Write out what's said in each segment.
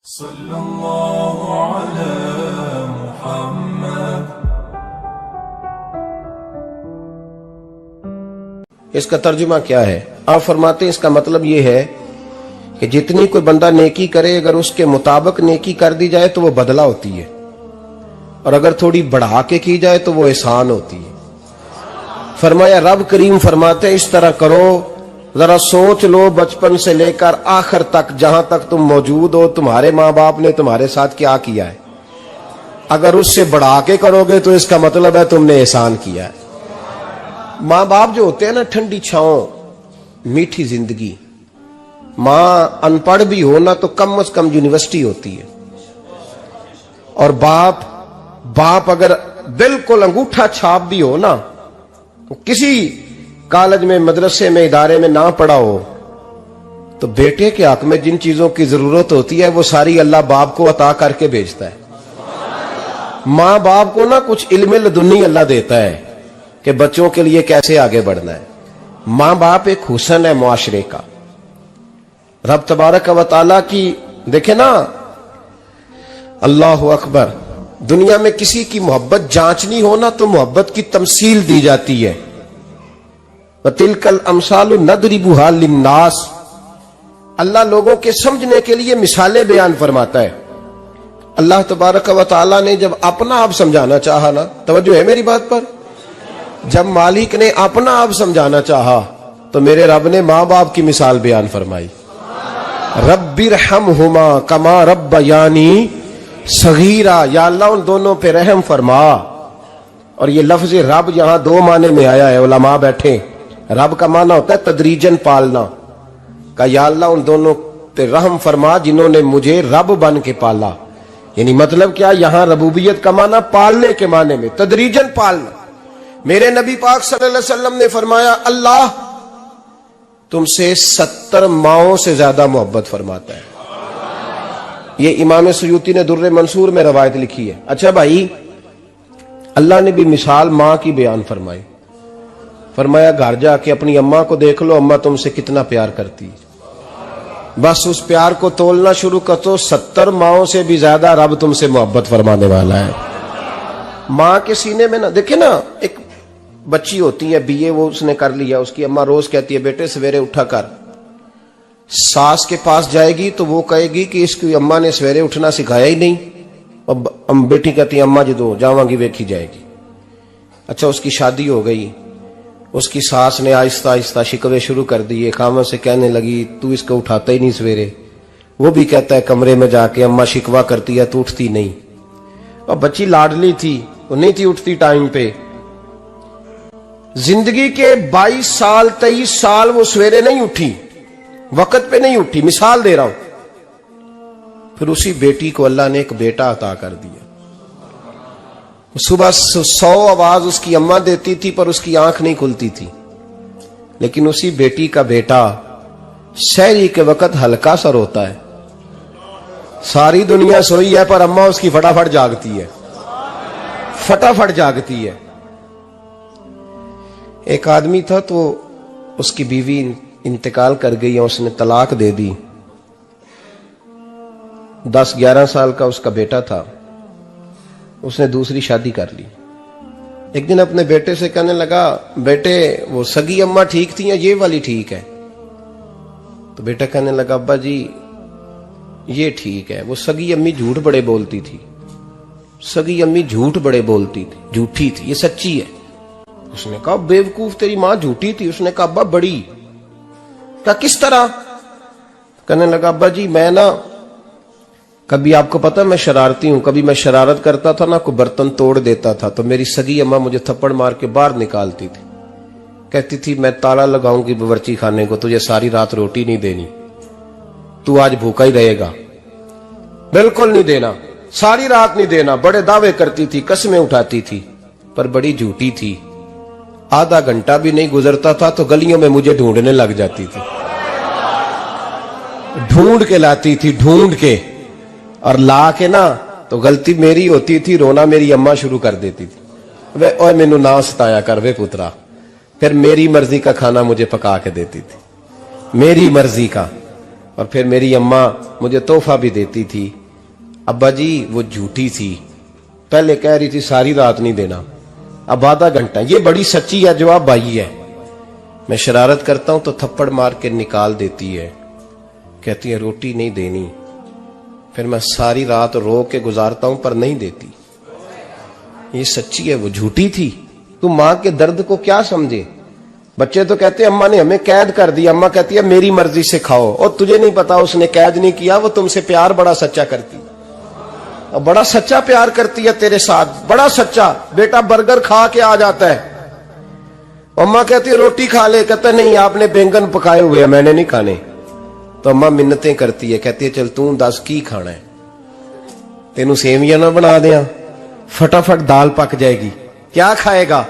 صلی اللہ علی محمد۔ اس کا ترجمہ کیا ہے؟ آپ فرماتے ہیں اس کا مطلب یہ ہے کہ جتنی کوئی بندہ نیکی کرے اگر اس کے مطابق نیکی کر دی جائے تو وہ بدلہ ہوتی ہے، اور اگر تھوڑی بڑھا کے کی جائے تو وہ احسان ہوتی ہے۔ فرمایا رب کریم فرماتے ہیں اس طرح کرو، ذرا سوچ لو بچپن سے لے کر آخر تک جہاں تک تم موجود ہو تمہارے ماں باپ نے تمہارے ساتھ کیا کیا ہے۔ اگر اس سے بڑھا کے کرو گے تو اس کا مطلب ہے تم نے احسان کیا ہے۔ ماں باپ جو ہوتے ہیں نا، ٹھنڈی چھاؤں، میٹھی زندگی۔ ماں ان پڑھ بھی ہو نا تو کم از کم یونیورسٹی ہوتی ہے، اور باپ اگر بالکل انگوٹھا چھاپ بھی ہو نا، کسی کالج میں مدرسے میں ادارے میں نہ پڑھا ہو، تو بیٹے کے حق میں جن چیزوں کی ضرورت ہوتی ہے وہ ساری اللہ باپ کو عطا کر کے بھیجتا ہے۔ ماں باپ کو نا کچھ علم لدنی اللہ دیتا ہے کہ بچوں کے لیے کیسے آگے بڑھنا ہے۔ ماں باپ ایک حسن ہے معاشرے کا۔ رب تبارک و تعالیٰ کی دیکھیں نا، اللہ اکبر، دنیا میں کسی کی محبت جانچنی ہو نا تو محبت کی تمثیل دی جاتی ہے۔ وَتِلْكَ الْأَمْثَالُ نَضْرِبُهَا لِلنَّاسِ، اللہ لوگوں کے سمجھنے کے لیے مثالیں بیان فرماتا ہے۔ اللہ تبارک و تعالیٰ نے جب اپنا آپ سمجھانا چاہا نا، توجہ ہے میری بات پر، جب مالک نے اپنا آپ سمجھانا چاہا تو میرے رب نے ماں باپ کی مثال بیان فرمائی۔ رب ارحمہما کما ربیانی صغیرا، یا اللہ ان دونوں پہ رحم فرما۔ اور یہ لفظ رب یہاں دو معنی میں آیا ہے، علماء بیٹھے۔ رب کا معنی ہوتا ہے تدریجن پالنا، کہ یا اللہ ان دونوں پہ رحم فرما جنہوں نے مجھے رب بن کے پالا۔ یعنی مطلب کیا؟ یہاں ربوبیت کا معنی پالنے کے معنی میں، تدریجن پالنا۔ میرے نبی پاک صلی اللہ علیہ وسلم نے فرمایا اللہ تم سے 70 ماؤں سے زیادہ محبت فرماتا ہے۔ یہ امام سیوطی نے در منصور میں روایت لکھی ہے۔ اچھا بھائی، اللہ نے بھی مثال ماں کی بیان فرمائی۔ فرمایا گھر جا کے اپنی اماں کو دیکھ لو، اماں تم سے کتنا پیار کرتی ہے، بس اس پیار کو تولنا شروع کر تو 70 ماؤں سے بھی زیادہ رب تم سے محبت فرمانے والا ہے۔ ماں کے سینے میں نا، دیکھیں نا، ایک بچی ہوتی ہے BA، وہ اس نے کر لیا، اس کی اماں روز کہتی ہے بیٹے سویرے اٹھا کر۔ ساس کے پاس جائے گی تو وہ کہے گی کہ اس کی اماں نے سویرے اٹھنا سکھایا ہی نہیں، اور بیٹی کہتی ہے اماں جدو جاواں گی ویکھی جائے گی۔ اچھا اس کی شادی ہو گئی، اس کی ساس نے آہستہ آہستہ شکوے شروع کر دیے، خامن سے کہنے لگی تو اس کو اٹھاتا ہی نہیں سویرے۔ وہ بھی کہتا ہے کمرے میں جا کے اماں شکوا کرتی ہے تو اٹھتی نہیں۔ اور بچی لاڈلی تھی، وہ نہیں تھی اٹھتی ٹائم پہ۔ زندگی کے 22 سال 23 سال وہ سویرے نہیں اٹھی، وقت پہ نہیں اٹھی، مثال دے رہا ہوں۔ پھر اسی بیٹی کو اللہ نے ایک بیٹا عطا کر دیا۔ صبح 100 آواز اس کی اماں دیتی تھی پر اس کی آنکھ نہیں کھلتی تھی، لیکن اسی بیٹی کا بیٹا سحری کے وقت ہلکا سا روتا ہے، ساری دنیا سوئی ہے پر اماں اس کی فٹافٹ جاگتی ہے، فٹافٹ جاگتی ہے۔ ایک آدمی تھا تو اس کی بیوی انتقال کر گئی اور اس نے طلاق دے دی۔ 10-11 سال کا اس کا بیٹا تھا، اس نے دوسری شادی کر لی۔ ایک دن اپنے بیٹے سے کہنے لگا بیٹے وہ سگی اماں ٹھیک تھی یا یہ والی ٹھیک ہے؟ تو بیٹا کہنے لگا ابا جی یہ ٹھیک ہے، وہ سگی امی جھوٹ بڑے بولتی تھی، سگی امی جھوٹ بڑے بولتی تھی، جھوٹی تھی، یہ سچی ہے۔ اس نے کہا بیوقوف تیری ماں جھوٹی تھی؟ اس نے کہا ابا بڑی۔ کہا کس طرح؟ کہنے لگا ابا جی میں نا کبھی، آپ کو پتا میں شرارتی ہوں، کبھی میں شرارت کرتا تھا نا، کوئی برتن توڑ دیتا تھا تو میری سگی اماں مجھے تھپڑ مار کے باہر نکالتی تھی، کہتی تھی میں تالا لگاؤں گی باورچی خانے کو، تجھے ساری رات روٹی نہیں دینی، تو آج بھوکا ہی رہے گا، بالکل نہیں دینا، ساری رات نہیں دینا۔ بڑے دعوے کرتی تھی، قسمیں اٹھاتی تھی، پر بڑی جھوٹی تھی۔ آدھا گھنٹہ بھی نہیں گزرتا تھا تو گلیوں میں مجھے ڈھونڈنے لگ جاتی تھی، ڈھونڈ کے لاتی تھی، ڈھونڈ کے، اور لا کے نا تو غلطی میری ہوتی تھی، رونا میری اماں شروع کر دیتی تھی، وے اوے مینوں نہ ستایا کر وے پترا۔ پھر میری مرضی کا کھانا مجھے پکا کے دیتی تھی، میری مرضی کا۔ اور پھر میری اماں مجھے تحفہ بھی دیتی تھی. ابا جی وہ جھوٹی تھی, پہلے کہہ رہی تھی ساری رات نہیں دینا, اب آدھا گھنٹہ. یہ بڑی سچی ہے, جواب بھائی ہے. میں شرارت کرتا ہوں تو تھپڑ مار کے نکال دیتی ہے, کہتی ہے روٹی نہیں دینی. پھر میں ساری رات رو کے گزارتا ہوں پر نہیں دیتی. یہ سچی ہے, وہ جھوٹی تھی. تو ماں کے درد کو کیا سمجھے. بچے تو کہتے ہیں اماں نے ہمیں قید کر دیا, اماں کہتی ہے میری مرضی سے کھاؤ. اور تجھے نہیں پتا اس نے قید نہیں کیا, وہ تم سے پیار بڑا سچا کرتی, اور بڑا سچا پیار کرتی ہے تیرے ساتھ, بڑا سچا. بیٹا برگر کھا کے آ جاتا ہے, اماں کہتی ہے روٹی کھا لے, کہتا ہے نہیں آپ نے بینگن پکائے ہوئے ہیں میں نے نہیں کھانے. تو اماں منتیں کرتی ہے, کہتی ہے چل توں دس کی کھانا ہے, تینوں سیویاں نہ بنا دیاں, فٹافٹ دال پک جائے گی, کیا کھائے گا.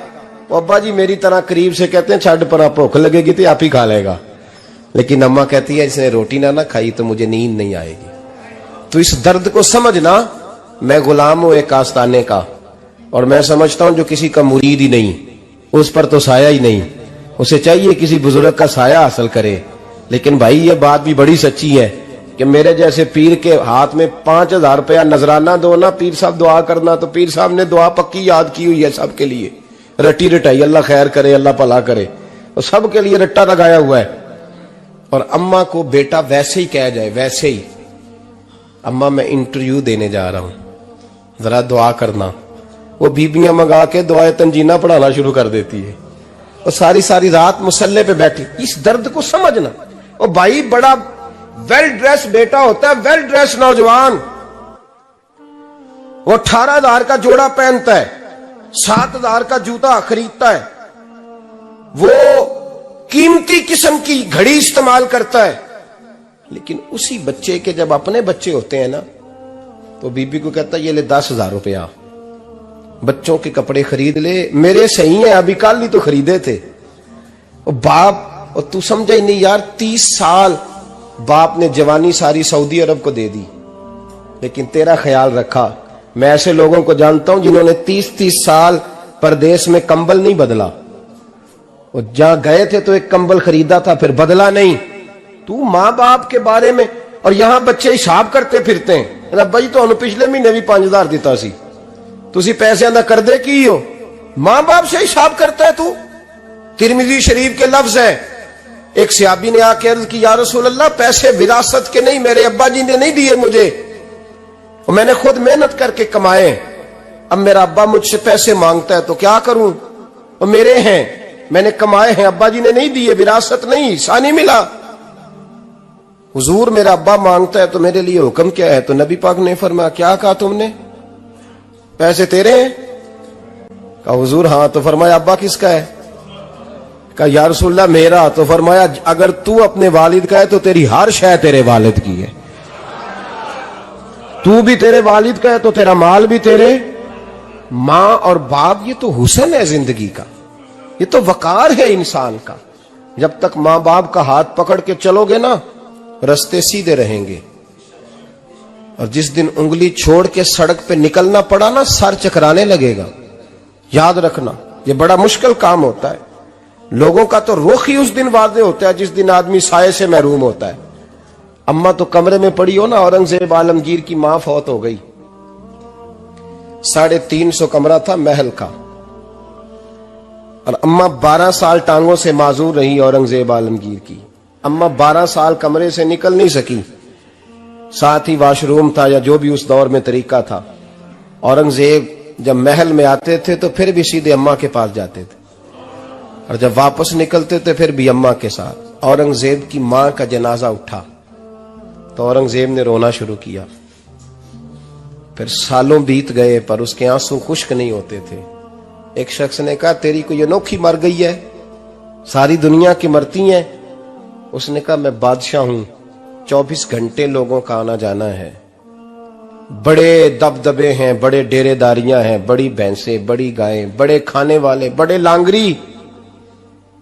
ابا جی میری طرح قریب سے کہتے ہیں چھڈ پر, بھوک لگے گی تو آپ ہی کھا لے گا. لیکن اماں کہتی ہے اس نے روٹی نہ کھائی تو مجھے نیند نہیں آئے گی. تو اس درد کو سمجھنا. میں غلام ہوں ایک آستانے کا, اور میں سمجھتا ہوں جو کسی کا مرید ہی نہیں اس پر تو سایہ ہی نہیں, اسے چاہیے کسی بزرگ کا سایہ حاصل کرے. لیکن بھائی یہ بات بھی بڑی سچی ہے کہ میرے جیسے پیر کے ہاتھ میں 5000 روپیہ نذرانہ دو نا, پیر صاحب دعا کرنا, تو پیر صاحب نے دعا پکی یاد کی ہوئی ہے سب کے لیے, رٹی رٹائی, اللہ خیر کرے اللہ بھلا کرے, اور سب کے لیے رٹا لگایا ہوا ہے. اور اماں کو بیٹا ویسے ہی کہہ جائے, ویسے ہی اماں میں انٹرویو دینے جا رہا ہوں ذرا دعا کرنا, وہ بیبیاں منگا کے دعائے تنجینہ پڑھانا شروع کر دیتی ہے, اور ساری رات مسلح پہ بیٹھی. اس درد کو سمجھنا. اور بھائی بڑا ویل ڈریس بیٹا ہوتا ہے, ویل ڈریس نوجوان, وہ 18,000 کا جوڑا پہنتا ہے, 7,000 کا جوتا خریدتا ہے, وہ قیمتی قسم کی گھڑی استعمال کرتا ہے. لیکن اسی بچے کے جب اپنے بچے ہوتے ہیں نا تو بی بی کو کہتا ہے یہ لے 10,000 روپیہ, بچوں کے کپڑے خرید لے, میرے صحیح ہیں ابھی کل ہی تو خریدے تھے. اور باپ, اور تو سمجھا ہی نہیں یار, 30 سال باپ نے جوانی ساری سعودی عرب کو دے دی, لیکن تیرا خیال رکھا. میں ایسے لوگوں کو جانتا ہوں جنہوں نے 30 سال پردیس میں کمبل نہیں بدلا, اور جہاں گئے تھے تو ایک کمبل خریدا تھا پھر بدلا نہیں. تو ماں باپ کے بارے میں, اور یہاں بچے حساب کرتے پھرتے ہیں, ابا جی تو پچھلے مہینے بھی 5,000 دیتا سی, تسی پیسے ادا کر دے کی ہو, ماں باپ سے حساب کرتا ہے تو. ترمذی شریف کے لفظ ہیں, ایک صحابی نے آ کے عرض کی یا رسول اللہ پیسے وراثت کے نہیں, میرے ابا جی نے نہیں دیے مجھے, اور میں نے خود محنت کر کے کمائے, اب میرا ابا مجھ سے پیسے مانگتا ہے تو کیا کروں, اور میرے ہیں میں نے کمائے ہیں, ابا جی نے نہیں دیے, وراثت نہیں, حصہ نہیں ملا. حضور میرا ابا مانگتا ہے تو میرے لیے حکم کیا ہے؟ تو نبی پاک نے فرمایا کیا کہا تم نے, پیسے تیرے ہیں؟ کہا حضور ہاں. تو فرمایا ابا کس کا ہے؟ کہا یا رسول اللہ میرا. تو فرمایا اگر تو اپنے والد کا ہے تو تیری ہر شے تیرے والد کی ہے, تو بھی تیرے والد کا ہے تو تیرا مال بھی تیرے. ماں اور باپ یہ تو حسن ہے زندگی کا, یہ تو وقار ہے انسان کا. جب تک ماں باپ کا ہاتھ پکڑ کے چلو گے نا رستے سیدھے رہیں گے, اور جس دن انگلی چھوڑ کے سڑک پہ نکلنا پڑا نا سر چکرانے لگے گا. یاد رکھنا یہ بڑا مشکل کام ہوتا ہے. لوگوں کا تو رخ ہی اس دن واضح ہوتا ہے جس دن آدمی سائے سے محروم ہوتا ہے. اماں تو کمرے میں پڑی ہو نا, اورنگزیب عالمگیر کی ماں فوت ہو گئی, 350 کمرہ تھا محل کا, اور اماں 12 سال ٹانگوں سے معذور رہی اورنگزیب عالمگیر کی. اماں 12 سال کمرے سے نکل نہیں سکی, ساتھ ہی واش روم تھا یا جو بھی اس دور میں طریقہ تھا. اورنگزیب جب محل میں آتے تھے تو پھر بھی سیدھے اماں کے پاس جاتے تھے, اور جب واپس نکلتے تھے پھر بھی اماں کے ساتھ. اورنگزیب کی ماں کا جنازہ اٹھا تو اورنگزیب نے رونا شروع کیا. پھر سالوں بیت گئے پر اس کے آنسو خشک نہیں ہوتے تھے. ایک شخص نے کہا تیری کوئی انوکھی مر گئی ہے, ساری دنیا کی مرتی ہیں. اس نے کہا میں بادشاہ ہوں, 24 گھنٹے لوگوں کا آنا جانا ہے, بڑے دبدبے ہیں, بڑے ڈیرے داریاں ہیں, بڑی بھینسیں, بڑی گائیں, بڑے کھانے والے, بڑے لانگری.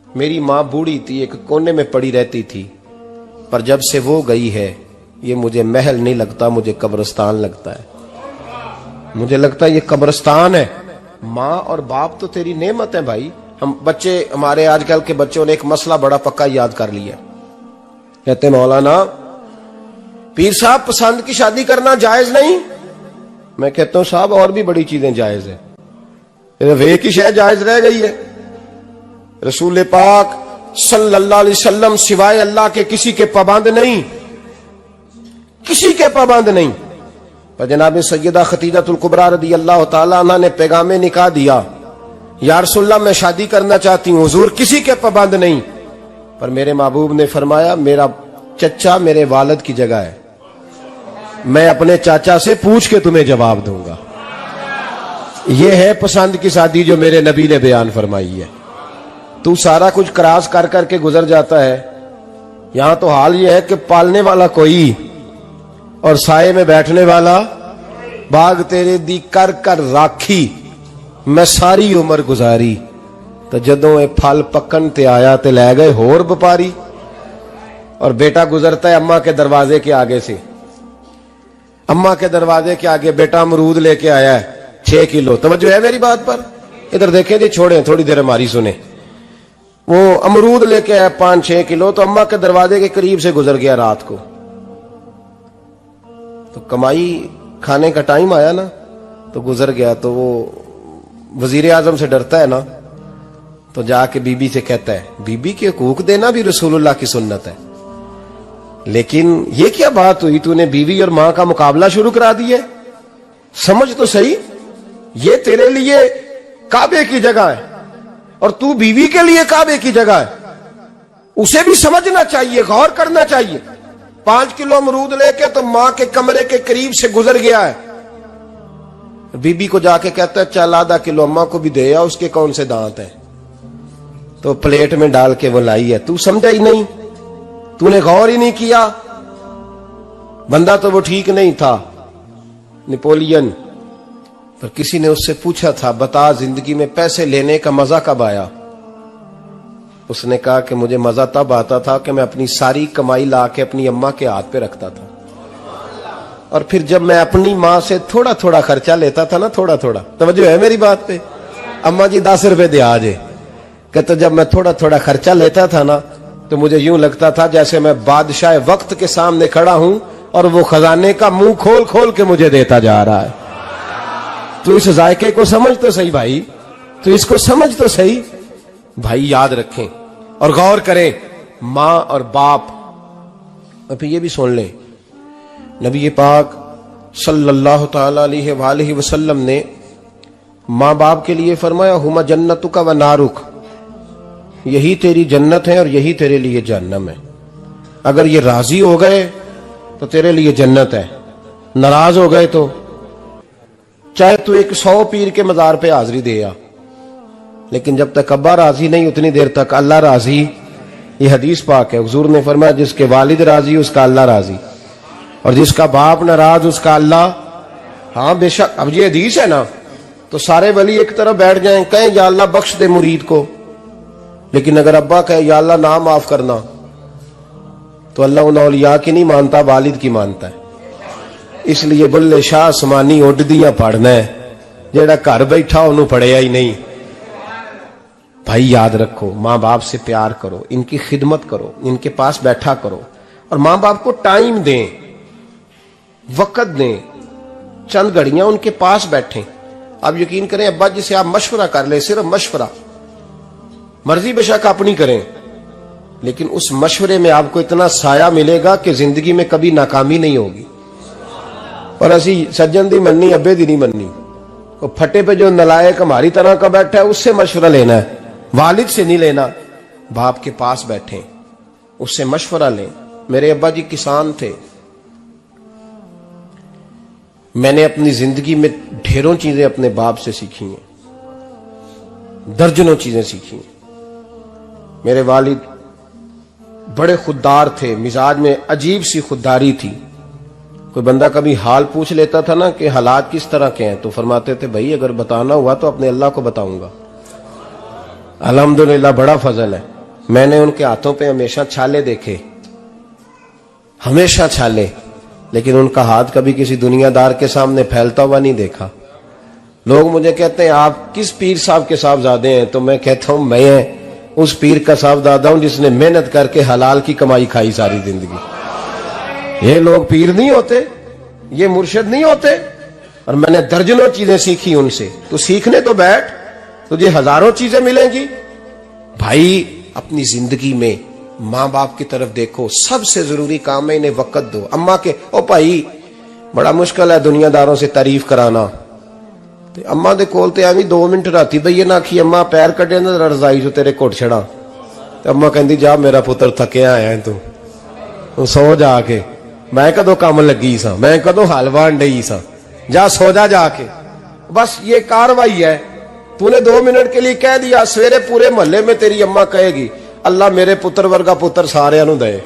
میری ماں بوڑھی تھی, ایک کونے میں پڑی رہتی تھی, پر جب سے وہ گئی ہے یہ مجھے محل نہیں لگتا, مجھے قبرستان لگتا ہے. مجھے لگتا ہے یہ قبرستان ہے. ماں اور باپ تو تیری نعمت ہے بھائی. ہم بچے, ہمارے آج کل کے بچوں نے ایک مسئلہ بڑا پکا یاد کر لیا, کہتے مولانا پیر صاحب پسند کی شادی کرنا جائز نہیں؟ میں کہتا ہوں صاحب اور بھی بڑی چیزیں جائز ہیں، صرف ایک ہی شے جائز رہ گئی ہے۔ رسول پاک صلی اللہ علیہ وسلم سوائے اللہ کے کسی کے پابند نہیں، کسی کے پابند نہیں۔ پر جناب سیدہ خدیجہ الکبریٰ رضی اللہ تعالیٰ عنہ نے پیغام نکاح دیا، یا رسول اللہ میں شادی کرنا چاہتی ہوں، حضور کسی کے پابند نہیں۔ پر میرے محبوب نے فرمایا میرا چچا میرے والد کی جگہ ہے، میں اپنے چاچا سے پوچھ کے تمہیں جواب دوں گا۔ یہ ہے پسند کی شادی جو میرے نبی نے بیان فرمائی ہے۔ تو سارا کچھ کراس کر کر کے گزر جاتا ہے، یہاں تو حال یہ ہے کہ پالنے والا کوئی اور سائے میں بیٹھنے والا، باغ تیرے دی کر کر راکھی میں ساری عمر گزاری، تو جدوں اے پھل پکن تے آیا تے لے گئے ہور بپاری۔ اور بیٹا گزرتا ہے اماں کے دروازے کے آگے سے، اماں کے دروازے کے آگے بیٹا امرود لے کے آیا ہے 6 کلو۔ توجہ ہے میری بات پر؟ ادھر دیکھیں جی، چھوڑیں تھوڑی دیر ہماری سنیں۔ وہ امرود لے کے آیا 5-6 کلو، تو اماں کے دروازے کے قریب سے گزر گیا رات کو، تو کمائی کھانے کا ٹائم آیا نا، تو گزر گیا۔ تو وہ وزیر اعظم سے ڈرتا ہے نا، تو جا کے بی بی سے کہتا ہے بی بی کے حقوق دینا بھی رسول اللہ کی سنت ہے، لیکن یہ کیا بات ہوئی، تو نے بیوی اور ماں کا مقابلہ شروع کرا دی ہے؟ سمجھ تو صحیح، یہ تیرے لیے کعبے کی جگہ ہے اور تو بیوی کے لیے کعبے کی جگہ ہے، اسے بھی سمجھنا چاہیے، غور کرنا چاہیے۔ 5 کلو امرود لے کے تو ماں کے کمرے کے قریب سے گزر گیا ہے، بی بی کو جا کے کہتا ہے چل آدھا کلو اماں کو بھی دے آ، اس کے کون سے دانت ہیں، تو پلیٹ میں ڈال کے وہ لائی ہے۔ تو سمجھا ہی نہیں، تو نے غور ہی نہیں کیا۔ بندہ تو وہ ٹھیک نہیں تھا، نپولین، پر کسی نے اس سے پوچھا تھا بتا زندگی میں پیسے لینے کا مزہ کب آیا؟ اس نے کہا کہ مجھے مزہ تب آتا تھا کہ میں اپنی ساری کمائی لا کے اپنی اماں کے ہاتھ پہ رکھتا تھا، اور پھر جب میں اپنی ماں سے تھوڑا تھوڑا خرچہ لیتا تھا نا، تھوڑا تھوڑا، توجہ ہے میری بات پہ؟ اماں جی 10 روپے دے آجے، کہتا جب میں تھوڑا تھوڑا خرچہ لیتا تھا نا، تو مجھے یوں لگتا تھا جیسے میں بادشاہ وقت کے سامنے کھڑا ہوں اور وہ خزانے کا منہ کھول کھول کے مجھے دیتا جا رہا ہے۔ تو اس ذائقے کو سمجھ تو صحیح بھائی، تو اس کو سمجھ تو صحیح بھائی، یاد رکھیں اور غور کریں۔ ماں اور باپ، اور پھر یہ بھی سن لیں، نبی پاک صلی اللہ تعالی علیہ وآلہ وسلم نے ماں باپ کے لیے فرمایا ہما جنتک و نارک، یہی تیری جنت ہے اور یہی تیرے لیے جہنم ہے۔ اگر یہ راضی ہو گئے تو تیرے لیے جنت ہے، ناراض ہو گئے تو چاہے تو 100 پیر کے مزار پہ حاضری دے آ، لیکن جب تک ابا راضی نہیں اتنی دیر تک اللہ راضی۔ یہ حدیث پاک ہے، حضور نے فرمایا جس کے والد راضی اس کا اللہ راضی، اور جس کا باپ ناراض اس کا اللہ۔ ہاں بے شک، اب یہ حدیث ہے نا، تو سارے ولی ایک طرف بیٹھ جائیں کہیں یا اللہ بخش دے مرید کو، لیکن اگر ابا کہے یا اللہ نام معاف کرنا، تو اللہ ان اولیاء کی نہیں مانتا، والد کی مانتا ہے۔ اس لیے بلے شاہ آسمانی اڈ دیاں پڑھنا ہے، جیڑا گھر بیٹھا انہوں پڑھیا ہی نہیں۔ بھائی یاد رکھو، ماں باپ سے پیار کرو، ان کی خدمت کرو، ان کے پاس بیٹھا کرو، اور ماں باپ کو ٹائم دیں، وقت دیں، چند گھڑیاں ان کے پاس بیٹھیں۔ آپ یقین کریں ابا جی سے آپ مشورہ کر لیں، صرف مشورہ، مرضی بے شک اپنی کریں، لیکن اس مشورے میں آپ کو اتنا سایہ ملے گا کہ زندگی میں کبھی ناکامی نہیں ہوگی۔ اور اسی سجن دی مننی ابے دی نہیں مننی، وہ پھٹے پہ جو نلائق ہماری طرح کا بیٹھا ہے اس سے مشورہ لینا ہے، والد سے نہیں لینا۔ باپ کے پاس بیٹھیں، اس سے مشورہ لیں۔ میرے ابا جی کسان تھے، میں نے اپنی زندگی میں ڈھیروں چیزیں اپنے باپ سے سیکھی ہیں، درجنوں چیزیں سیکھی ہیں۔ میرے والد بڑے خوددار تھے، مزاج میں عجیب سی خودداری تھی۔ کوئی بندہ کبھی حال پوچھ لیتا تھا نا کہ حالات کس طرح کے ہیں، تو فرماتے تھے بھائی اگر بتانا ہوا تو اپنے اللہ کو بتاؤں گا۔ الحمدللہ بڑا فضل ہے، میں نے ان کے ہاتھوں پہ ہمیشہ چھالے دیکھے، ہمیشہ چھالے، لیکن ان کا ہاتھ کبھی کسی دنیا دار کے سامنے پھیلتا ہوا نہیں دیکھا۔ لوگ مجھے کہتے ہیں آپ کس پیر صاحب کے صاحبزادے ہیں، تو میں کہتا ہوں میں اس پیر کا صاحبزادہ ہوں جس نے محنت کر کے حلال کی کمائی کھائی ساری زندگی۔ یہ لوگ پیر نہیں ہوتے, یہ مرشد نہیں ہوتے. اور میں نے درجنوں چیزیں سیکھی ان سے. تو سیکھنے تو بیٹھ, تجھے ہزاروں چیزیں ملیں گی. بھائی اپنی زندگی میں ماں باپ کی طرف دیکھو, سب سے ضروری کام ہے انہیں وقت دو. اماں کے او بھائی بڑا مشکل ہے دنیا داروں سے تعریف کرانا. تے اماں دے کول تے ایویں 2 منٹ راتی بھئی نہ آکھی اماں پیر کٹے نہ رضائی جو تیرے گھٹ چھڑا. تے اماں کہندی جا میرا پتر تھکیا آیا ہے تو سو جا کے, میں کدو کام لگی سا, میں کدو حال وان ڈئی سا, جا سو جا کے. بس یہ کاروائی ہے. تو نے 2 منٹ کے لیے کہہ دیا, سویرے پورے محلے میں تیری اماں کہے گی اللہ میرے پتر ورگا پتر سارے نو دے.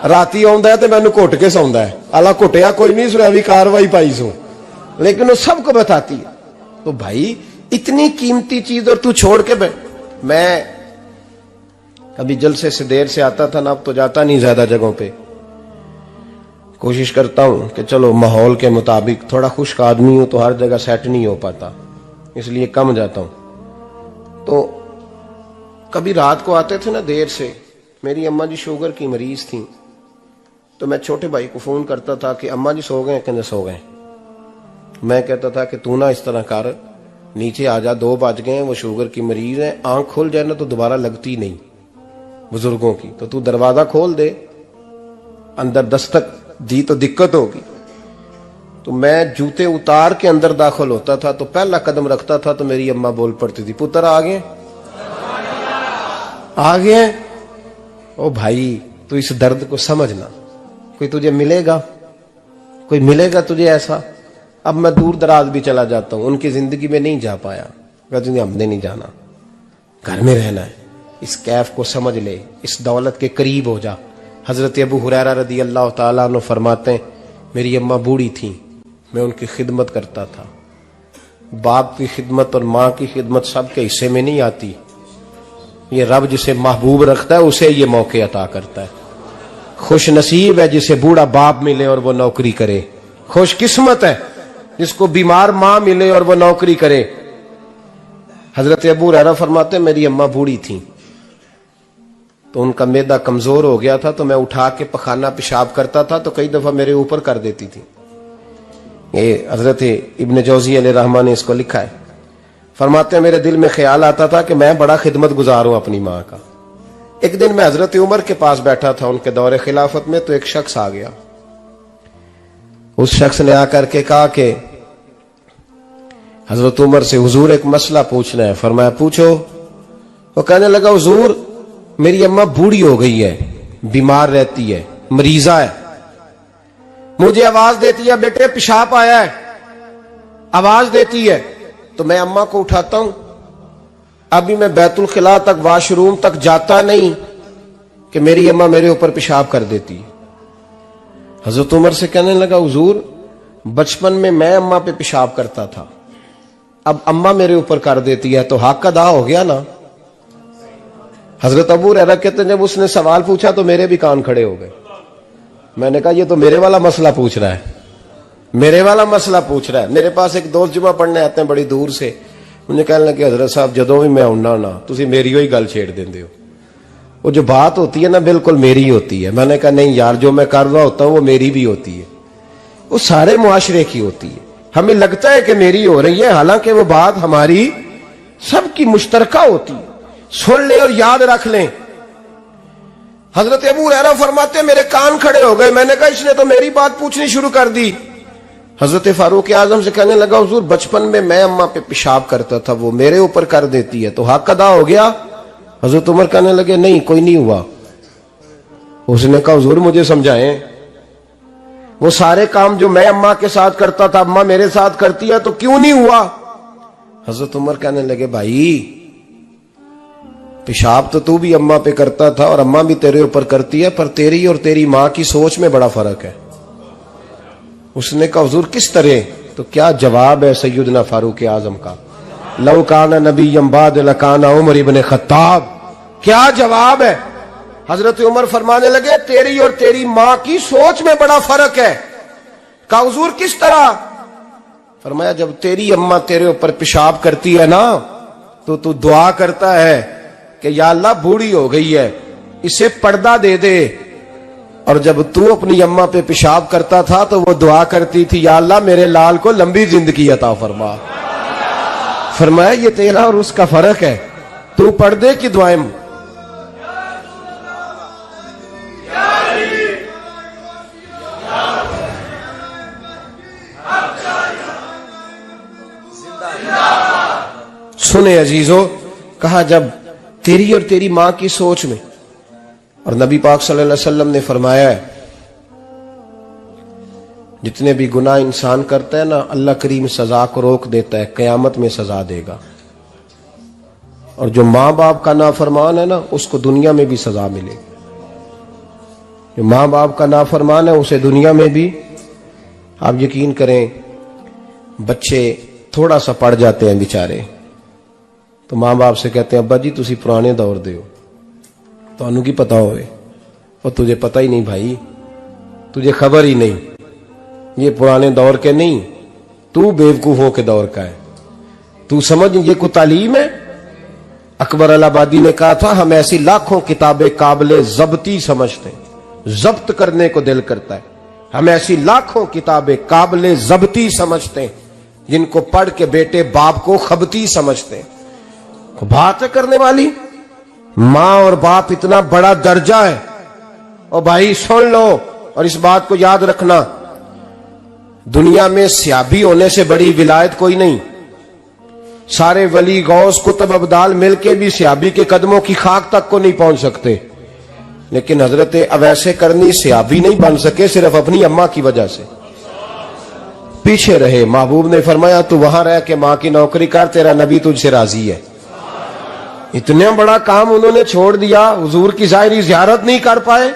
راتی آندا ہے تے مینوں گھٹ کے سوندا ہے, اللہ گھٹیا کوئی نہیں سنا بھی کاروائی پائی سو, لیکن وہ سب کو بتاتی ہے. تو بھائی اتنی قیمتی چیز اور تو چھوڑ کے میں کبھی جلسے سے دیر سے آتا تھا نا, اب تو جاتا نہیں زیادہ جگہوں پہ. کوشش کرتا ہوں کہ چلو ماحول کے مطابق, تھوڑا خشک آدمی ہوں تو ہر جگہ سیٹ نہیں ہو پاتا, اس لیے کم جاتا ہوں. تو کبھی رات کو آتے تھے نا دیر سے, میری اماں جی شوگر کی مریض تھیں, تو میں چھوٹے بھائی کو فون کرتا تھا کہ اماں جی سو گئے, کہنے سو گئے. میں کہتا تھا کہ تو نہ اس طرح کر, نیچے آ جا, 2 بج گئے, وہ شوگر کی مریض ہے, آنکھ کھل جائے نا تو دوبارہ لگتی نہیں بزرگوں کی, تو دروازہ کھول دے, اندر دستک دی تو دقت ہوگی. تو میں جوتے اتار کے اندر داخل ہوتا تھا, تو پہلا قدم رکھتا تھا تو میری اماں بول پڑتی تھی پتر آ گئے آ گئے. او بھائی تو اس درد کو سمجھنا, کوئی تجھے ملے گا, کوئی ملے گا تجھے ایسا. اب میں دور دراز بھی چلا جاتا ہوں, ان کی زندگی میں نہیں جا پایا, کہتے ہم نے نہیں جانا, گھر میں رہنا ہے. اس کیف کو سمجھ لے, اس دولت کے قریب ہو جا. حضرت ابو ہریرہ رضی اللہ تعالیٰ عنہ فرماتے ہیں میری اماں بوڑھی تھیں, میں ان کی خدمت کرتا تھا. باپ کی خدمت اور ماں کی خدمت سب کے حصے میں نہیں آتی, یہ رب جسے محبوب رکھتا ہے اسے یہ موقع عطا کرتا ہے. خوش نصیب ہے جسے بوڑھا باپ ملے اور وہ نوکری کرے, خوش قسمت ہے جس کو بیمار ماں ملے اور وہ نوکری کرے. حضرت ابو ہریرہ فرماتے ہیں میری اماں بوڑھی تھیں, تو ان کا معدہ کمزور ہو گیا تھا, تو میں اٹھا کے پخانہ پیشاب کرتا تھا تو کئی دفعہ میرے اوپر کر دیتی تھی. یہ حضرت ابن جوزی علیہ رحمہ نے اس کو لکھا ہے. فرماتے ہیں میرے دل میں خیال آتا تھا کہ میں بڑا خدمت گزار ہوں اپنی ماں کا. ایک دن میں حضرت عمر کے پاس بیٹھا تھا ان کے دور خلافت میں, تو ایک شخص آ گیا. اس شخص نے آ کر کے کہا کہ حضرت عمر سے حضور ایک مسئلہ پوچھنا ہے. فرمایا پوچھو. وہ کہنے لگا حضور میری اماں بوڑھی ہو گئی ہے, بیمار رہتی ہے, مریضہ ہے, مجھے آواز دیتی ہے بیٹے پیشاب آیا ہے, آواز دیتی ہے, تو میں اماں کو اٹھاتا ہوں. ابھی میں بیت الخلاء تک, واش روم تک جاتا نہیں کہ میری اماں میرے اوپر پیشاب کر دیتی. حضرت عمر سے کہنے لگا حضور بچپن میں اماں پہ پیشاب کرتا تھا, اب اماں میرے اوپر کر دیتی ہے تو حق ادا ہو گیا نا. حضرت ابو ہریرہ کہتے ہیں جب اس نے سوال پوچھا تو میرے بھی کان کھڑے ہو گئے. میں نے کہا یہ تو میرے والا مسئلہ پوچھ رہا ہے, میرے والا مسئلہ پوچھ رہا ہے. میرے پاس ایک دوست جمعہ پڑھنے آتے ہیں بڑی دور سے, مجھے کہنے لگے حضرت صاحب جدوں بھی میں آنا نا تسی میری ہوئی گل چھیڑ دیندے ہو, وہ جو بات ہوتی ہے نا بالکل میری ہوتی ہے. میں نے کہا نہیں یار جو میں کر رہا ہوتا ہوں وہ میری بھی ہوتی ہے, وہ سارے معاشرے کی ہوتی ہے. ہمیں لگتا ہے کہ میری ہو رہی ہے, حالانکہ وہ بات ہماری سب کی مشترکہ ہوتی ہے. سن لیں اور یاد رکھ لیں. حضرت ابو ہریرہ فرماتے ہیں میرے کان کھڑے ہو گئے. میں نے کہا اس نے تو میری بات پوچھنی شروع کر دی. حضرت فاروق اعظم سے کہنے لگا حضور بچپن میں اماں پہ پیشاب کرتا تھا, وہ میرے اوپر کر دیتی ہے تو حق ادا ہو گیا. حضرت عمر کہنے لگے نہیں کوئی نہیں ہوا. اس نے کہا حضور مجھے سمجھائیں, وہ سارے کام جو میں اماں کے ساتھ کرتا تھا اماں میرے ساتھ کرتی ہے تو کیوں نہیں ہوا. حضرت عمر کہنے لگے بھائی پیشاب تو بھی اماں پہ کرتا تھا اور اماں بھی تیرے اوپر کرتی ہے, پر تیری اور تیری ماں کی سوچ میں بڑا فرق ہے. اس نے کہا حضور کس طرح؟ تو کیا جواب ہے سیدنا فاروق اعظم کا, لو کان نبی بعد لکان عمر ابن خطاب. کیا جواب ہے؟ حضرت عمر فرمانے لگے تیری اور تیری ماں کی سوچ میں بڑا فرق ہے. کہا حضور کس طرح؟ فرمایا جب تیری اماں تیرے اوپر پیشاب کرتی ہے نا تو دعا کرتا ہے کہ یا اللہ بوڑھی ہو گئی ہے اسے پردہ دے دے, اور جب تو اپنی اماں پہ پیشاب کرتا تھا تو وہ دعا کرتی تھی یا اللہ میرے لال کو لمبی زندگی عطا فرما. فرمایا یہ تیرا اور اس کا فرق ہے, تو پڑھ دے کہ دعائیں. سنے عزیزو, کہا جب تیری اور تیری ماں کی سوچ میں, اور نبی پاک صلی اللہ علیہ وسلم نے فرمایا ہے جتنے بھی گناہ انسان کرتا ہے نا, اللہ کریم سزا کو روک دیتا ہے, قیامت میں سزا دے گا. اور جو ماں باپ کا نافرمان ہے نا, اس کو دنیا میں بھی سزا ملے گی. جو ماں باپ کا نافرمان ہے اسے دنیا میں بھی. آپ یقین کریں, بچے تھوڑا سا پڑ جاتے ہیں بیچارے, تو ماں باپ سے کہتے ہیں ابا جی تسی پرانے دور دے ہو, تو انہوں کی پتا ہوئے, اور تجھے پتہ ہی نہیں بھائی, تجھے خبر ہی نہیں, یہ پرانے دور کے نہیں, تو بیوقوفوں کے دور کا ہے. تو سمجھ یہ کوئی تعلیم ہے؟ اکبر الہآبادی نے کہا تھا ہم ایسی لاکھوں کتابیں قابل ضبطی سمجھتے ہیں, ضبط کرنے کو دل کرتا ہے. ہم ایسی لاکھوں کتابیں قابل ضبطی سمجھتے ہیں جن کو پڑھ کے بیٹے باپ کو خبتی سمجھتے ہیں. بات ہے کرنے والی, ماں اور باپ اتنا بڑا درجہ ہے. اور بھائی سن لو اور اس بات کو یاد رکھنا, دنیا میں سیابی ہونے سے بڑی ولایت کوئی نہیں. سارے ولی غوث کتب ابدال مل کے بھی سیابی کے قدموں کی خاک تک کو نہیں پہنچ سکتے. لیکن حضرت اویس کرنی سیابی نہیں بن سکے صرف اپنی اماں کی وجہ سے, پیچھے رہے. محبوب نے فرمایا تو وہاں رہ کے ماں کی نوکری کر, تیرا نبی تجھ سے راضی ہے. اتنا بڑا کام انہوں نے چھوڑ دیا, حضور کی ظاہری زیارت نہیں کر پائے.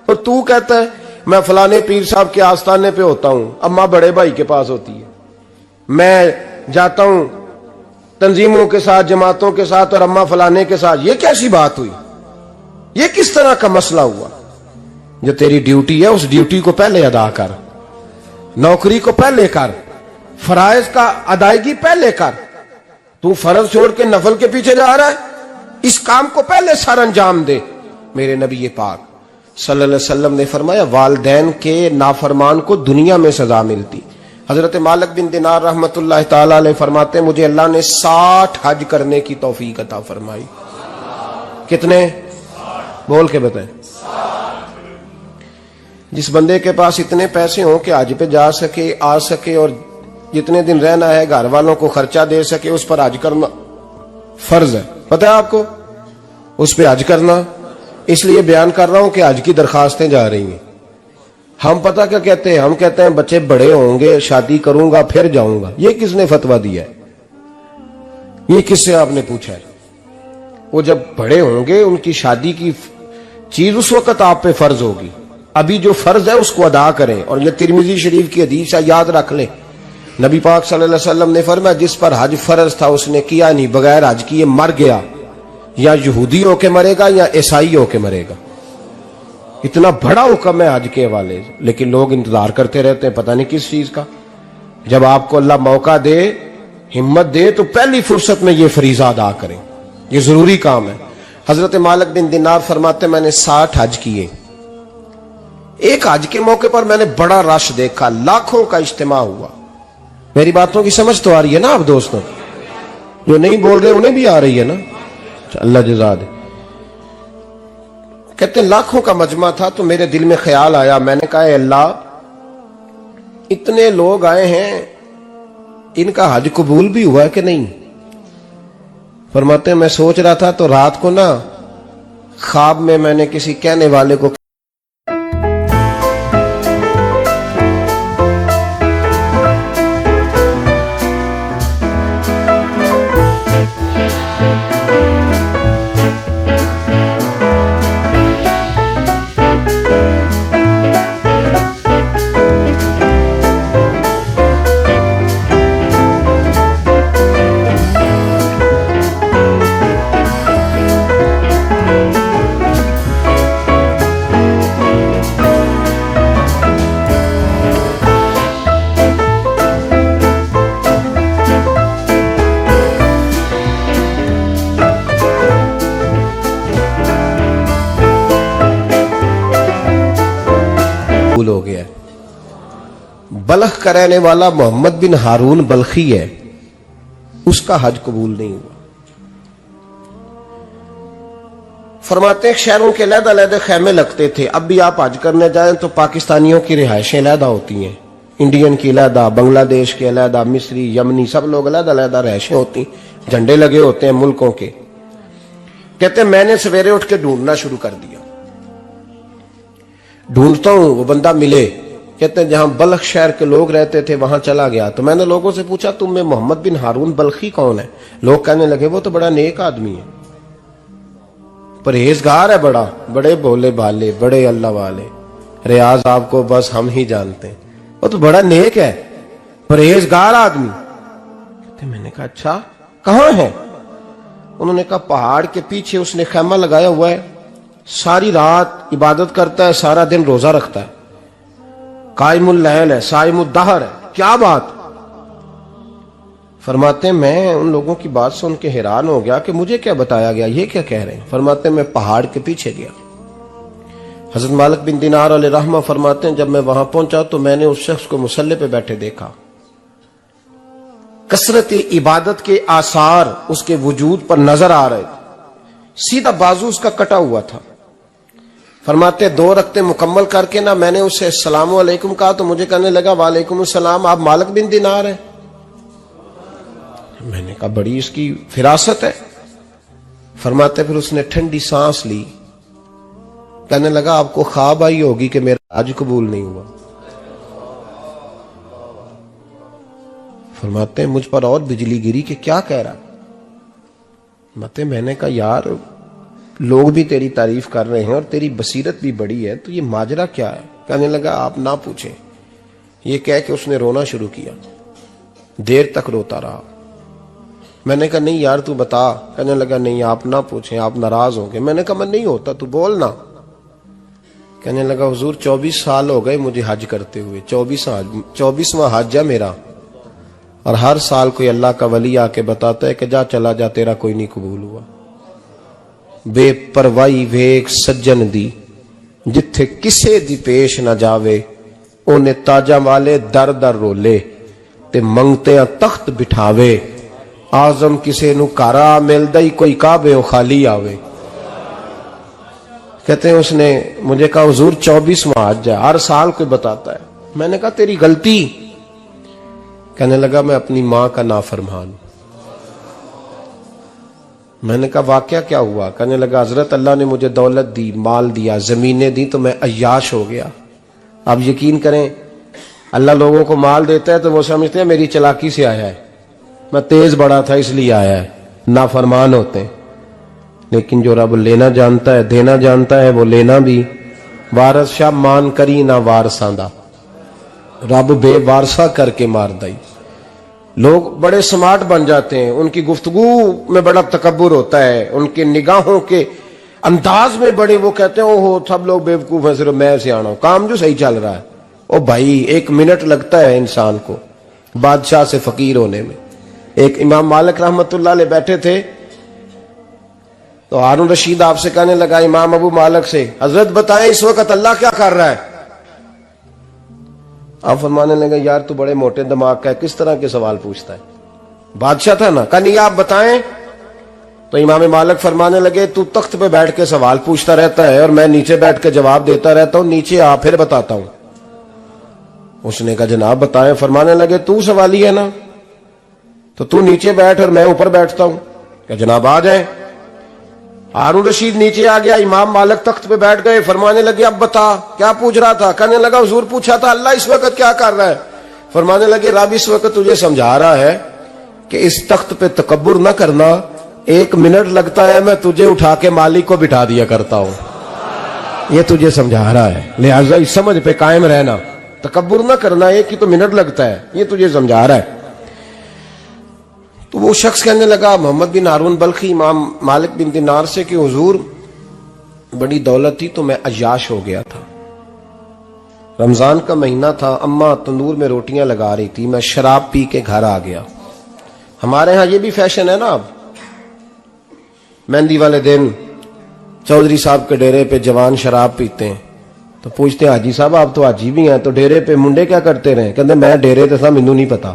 اور تو کہتا ہے میں فلانے پیر صاحب کے آستانے پہ ہوتا ہوں, اماں بڑے بھائی کے پاس ہوتی ہے, میں جاتا ہوں تنظیموں کے ساتھ, جماعتوں کے ساتھ, اور اماں فلانے کے ساتھ. یہ کیسی بات ہوئی؟ یہ کس طرح کا مسئلہ ہوا؟ جو تیری ڈیوٹی ہے اس ڈیوٹی کو پہلے ادا کر, نوکری کو پہلے کر, فرائض کا ادائیگی پہلے کر. تو فرض چھوڑ کے نفل کے پیچھے جا رہا ہے, اس کام کو پہلے سر انجام دے. میرے نبی پاک صلی اللہ علیہ وسلم نے فرمایا والدین کے نافرمان کو دنیا میں سزا ملتی. حضرت مالک بن دینار رحمت اللہ تعالی علیہ فرماتے ہیں مجھے اللہ نے 60 حج کرنے کی توفیق عطا فرمائی. کتنے؟ بول کے بتائیں. جس بندے کے پاس اتنے پیسے ہوں کہ حج پہ جا سکے, آ سکے, اور جتنے دن رہنا ہے گھر والوں کو خرچہ دے سکے, اس پر حج کرنا فرض ہے. پتہ ہے آپ کو اس پہ حج کرنا؟ اس لیے بیان کر رہا ہوں کہ حج کی درخواستیں جا رہی ہیں. ہم پتہ کیا کہتے ہیں؟ ہم کہتے ہیں بچے بڑے ہوں گے, شادی کروں گا پھر جاؤں گا. یہ کس نے فتویٰ دیا ہے؟ یہ کس سے آپ نے پوچھا ہے؟ وہ جب بڑے ہوں گے ان کی شادی کی چیز اس وقت آپ پہ فرض ہوگی. ابھی جو فرض ہے اس کو ادا کریں. اور یہ ترمذی شریف کی حدیث ہے, یاد رکھ لیں. نبی پاک صلی اللہ علیہ وسلم نے فرمایا جس پر حج فرض تھا اس نے کیا نہیں, بغیر حج کیے مر گیا, یا یہودی ہو کے مرے گا یا عیسائی ہو کے مرے گا. اتنا بڑا حکم ہے حج کے حوالے سے, لیکن لوگ انتظار کرتے رہتے ہیں پتہ نہیں کس چیز کا. جب آپ کو اللہ موقع دے, ہمت دے, تو پہلی فرصت میں یہ فریضہ ادا کریں, یہ ضروری کام ہے. حضرت مالک بن دینار فرماتے میں نے 60 حج کیے. ایک حج کے موقع پر میں نے بڑا رش دیکھا, لاکھوں کا اجتماع ہوا. میری باتوں کی سمجھ تو آ رہی ہے نا آپ دوستوں؟ جو نہیں بول رہے انہیں بھی آ رہی ہے نا؟ اللہ جزا دے. کہتے ہیں لاکھوں کا مجمع تھا, تو میرے دل میں خیال آیا, میں نے کہا اے اللہ اتنے لوگ آئے ہیں, ان کا حج قبول بھی ہوا ہے کہ نہیں؟ فرماتے ہیں میں سوچ رہا تھا تو رات کو نا خواب میں نے کسی کہنے والے کو بلخ کا رہنے والا محمد بن ہارون بلخی ہے، اس کا حج قبول نہیں ہوا۔ فرماتے ہیں شہروں کے علیحدہ علیحدہ خیمے لگتے تھے، اب بھی آپ حج کرنے جائیں تو پاکستانیوں کی رہائشیں علیحدہ ہوتی ہیں، انڈین کی علیحدہ، بنگلہ دیش کے علیحدہ، مصری، یمنی، سب لوگ علیحدہ علیحدہ رہائشیں ہوتی ہیں، جھنڈے لگے ہوتے ہیں ملکوں کے۔ کہتے ہیں میں نے سویرے اٹھ کے ڈھونڈنا شروع کر دیا، ڈھونڈتا ہوں وہ بندہ ملے۔ کہتے ہیں جہاں بلخ شہر کے لوگ رہتے تھے وہاں چلا گیا تو میں نے لوگوں سے پوچھا تم میں محمد بن ہارون بلخی کون ہے؟ لوگ کہنے لگے وہ تو بڑا نیک آدمی ہے، پرہیزگار ہے، بڑے بولے بالے، بڑے اللہ والے، ریاض آپ کو بس ہم ہی جانتے ہیں، وہ تو بڑا نیک ہے، پرہیزگار آدمی۔ کہتے میں نے کہا اچھا کہاں ہے؟ انہوں نے کہا پہاڑ کے پیچھے اس نے خیمہ لگایا ہوا ہے، ساری رات عبادت کرتا ہے، سارا دن روزہ رکھتا ہے، قائم اللیل ہے، صائم الدہر ہے۔ کیا بات؟ فرماتے ہیں میں ان لوگوں کی بات سن کے حیران ہو گیا کہ مجھے کیا بتایا گیا، یہ کیا کہہ رہے ہیں؟ فرماتے ہیں میں پہاڑ کے پیچھے گیا۔ حضرت مالک بن دینار علیہ رحمہ فرماتے ہیں جب میں وہاں پہنچا تو میں نے اس شخص کو مصلی پہ بیٹھے دیکھا، کثرت عبادت کے آثار اس کے وجود پر نظر آ رہے تھے، سیدھا بازو اس کا کٹا ہوا تھا۔ فرماتے 2 رکعتیں مکمل کر کے میں نے اسے السلام علیکم کہا تو مجھے کہنے لگا وعلیکم السلام، آپ مالک بن دینار ہیں؟ میں نے کہا بڑی اس کی فراست ہے۔ فرماتے پھر اس نے ٹھنڈی سانس لی، کہنے لگا آپ کو خواب آئی ہوگی کہ میرا حج قبول نہیں ہوا۔ فرماتے ہیں مجھ پر اور بجلی گری کہ کیا کہہ رہا۔ فرماتے میں نے کہا یار لوگ بھی تیری تعریف کر رہے ہیں اور تیری بصیرت بھی بڑی ہے، تو یہ ماجرا کیا ہے؟ کہنے لگا آپ نہ پوچھیں۔ یہ کہہ کے اس نے رونا شروع کیا، دیر تک روتا رہا۔ میں نے کہا نہیں یار تو بتا۔ کہنے لگا نہیں آپ نہ پوچھیں، آپ ناراض ہوں گے۔ میں نے کہا میں نہیں ہوتا، تو بولنا۔ کہنے لگا حضور 24 سال ہو گئے مجھے حج کرتے ہوئے، 24واں حج ہے میرا، اور ہر سال کوئی اللہ کا ولی آ کے بتاتا ہے کہ جا چلا جا تیرا کوئی نہیں قبول ہوا۔ بے پروائی ویک سجن دی جتھے کسے دی پیش نہ جاوے، اونے تاجاں والے در در رولے تے منگتیاں تخت بٹھاوے، آزم کسے نو کارا ملدا ہی کوئی کعبے او خالی آوے۔ کہتے ہیں اس نے مجھے کہا حضور 24واں حج ہے، ہر سال کوئی بتاتا ہے۔ میں نے کہا تیری غلطی۔ کہنے لگا میں اپنی ماں کا نافرمان۔ میں نے کہا واقعہ کیا ہوا؟ کہنے لگا حضرت اللہ نے مجھے دولت دی، مال دیا، زمینیں دی تو میں عیاش ہو گیا۔ آپ یقین کریں اللہ لوگوں کو مال دیتا ہے تو وہ سمجھتے ہیں میری چلاکی سے آیا ہے، میں تیز بڑا تھا اس لیے آیا ہے، نافرمان ہوتے ہیں۔ لیکن جو رب لینا جانتا ہے، دینا جانتا ہے، وہ لینا بھی۔ وارث شاہ مان کری نہ وارثاں دا، رب بے وارثہ کر کے مار دائی۔ لوگ بڑے سمارٹ بن جاتے ہیں، ان کی گفتگو میں بڑا تکبر ہوتا ہے، ان کے نگاہوں کے انداز میں بڑے، وہ کہتے ہیں اوہ سب لوگ بیوقوف ہیں صرف میں سیاںا ہوں، کام جو صحیح چل رہا ہے۔ او بھائی 1 منٹ لگتا ہے انسان کو بادشاہ سے فقیر ہونے میں۔ ایک امام مالک رحمت اللہ علیہ بیٹھے تھے تو ہارون رشید آپ سے کہنے لگا امام ابو مالک سے، حضرت بتائیں اس وقت اللہ کیا کر رہا ہے؟ آپ فرمانے لگے یار تو بڑے موٹے دماغ کا ہے، کس طرح کے سوال پوچھتا ہے؟ بادشاہ تھا نا، کہا نہیں آپ بتائیں۔ تو امام مالک فرمانے لگے تو تخت پہ بیٹھ کے سوال پوچھتا رہتا ہے اور میں نیچے بیٹھ کے جواب دیتا رہتا ہوں، نیچے آ پھر بتاتا ہوں۔ اس نے کہا جناب بتائیں۔ فرمانے لگے تو سوالی ہے نا، تو نیچے بیٹھ اور میں اوپر بیٹھتا ہوں۔ کہ جناب آ جائیں۔ ہارون رشید نیچے آ گیا، امام مالک تخت پہ بیٹھ گئے۔ فرمانے لگے اب بتا کیا پوچھ رہا تھا؟ کہنے لگا حضور پوچھا تھا اللہ اس وقت کیا کر رہا ہے؟ فرمانے لگے رب اس وقت تجھے سمجھا رہا ہے کہ اس تخت پہ تکبر نہ کرنا، 1 منٹ لگتا ہے میں تجھے اٹھا کے مالک کو بٹھا دیا کرتا ہوں، یہ تجھے سمجھا رہا ہے، لہذا اس سمجھ پہ قائم رہنا، تکبر نہ کرنا، 1 ہی تو منٹ لگتا ہے، یہ تجھے سمجھا رہا ہے۔ تو وہ شخص کہنے لگا محمد بن ہارون بلخی امام مالک بن دینار سے کہ حضور بڑی دولت تھی تو میں عیاش ہو گیا تھا، رمضان کا مہینہ تھا، اماں تندور میں روٹیاں لگا رہی تھی، میں شراب پی کے گھر آ گیا۔ ہمارے ہاں یہ بھی فیشن ہے نا، اب مہندی والے دن چودھری صاحب کے ڈیرے پہ جوان شراب پیتے ہیں تو پوچھتے ہیں حاجی صاحب آپ تو حاجی بھی ہیں تو ڈیرے پہ منڈے کیا کرتے رہے؟ کہتے میں ڈیرے تے سا مینوں نہیں پتا،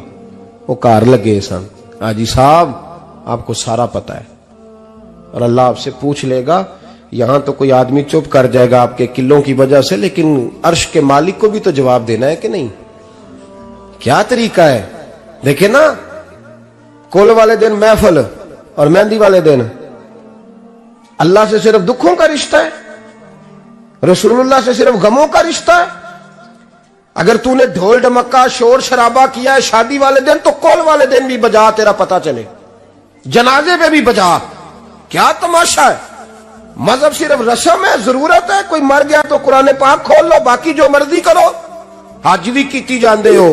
وہ کار لگے سن۔ حاجی صاحب آپ کو سارا پتا ہے، اور اللہ آپ سے پوچھ لے گا۔ یہاں تو کوئی آدمی چپ کر جائے گا آپ کے قلوں کی وجہ سے، لیکن عرش کے مالک کو بھی تو جواب دینا ہے کہ نہیں؟ کیا طریقہ ہے؟ دیکھیں نا، کول والے دن محفل اور مہندی والے دن اللہ سے صرف دکھوں کا رشتہ ہے، رسول اللہ سے صرف غموں کا رشتہ ہے۔ اگر تو نے ڈھول ڈمکا شور شرابہ کیا ہے شادی والے دن تو کول والے دن بھی بجا، تیرا پتہ چلے، جنازے پہ بھی بجا۔ کیا تماشا ہے؟ مذہب صرف رسم ہے، ضرورت ہے؟ کوئی مر گیا تو قرآن پاک کھول لو، باقی جو مرضی کرو۔ حج بھی کیتی جاندے ہو،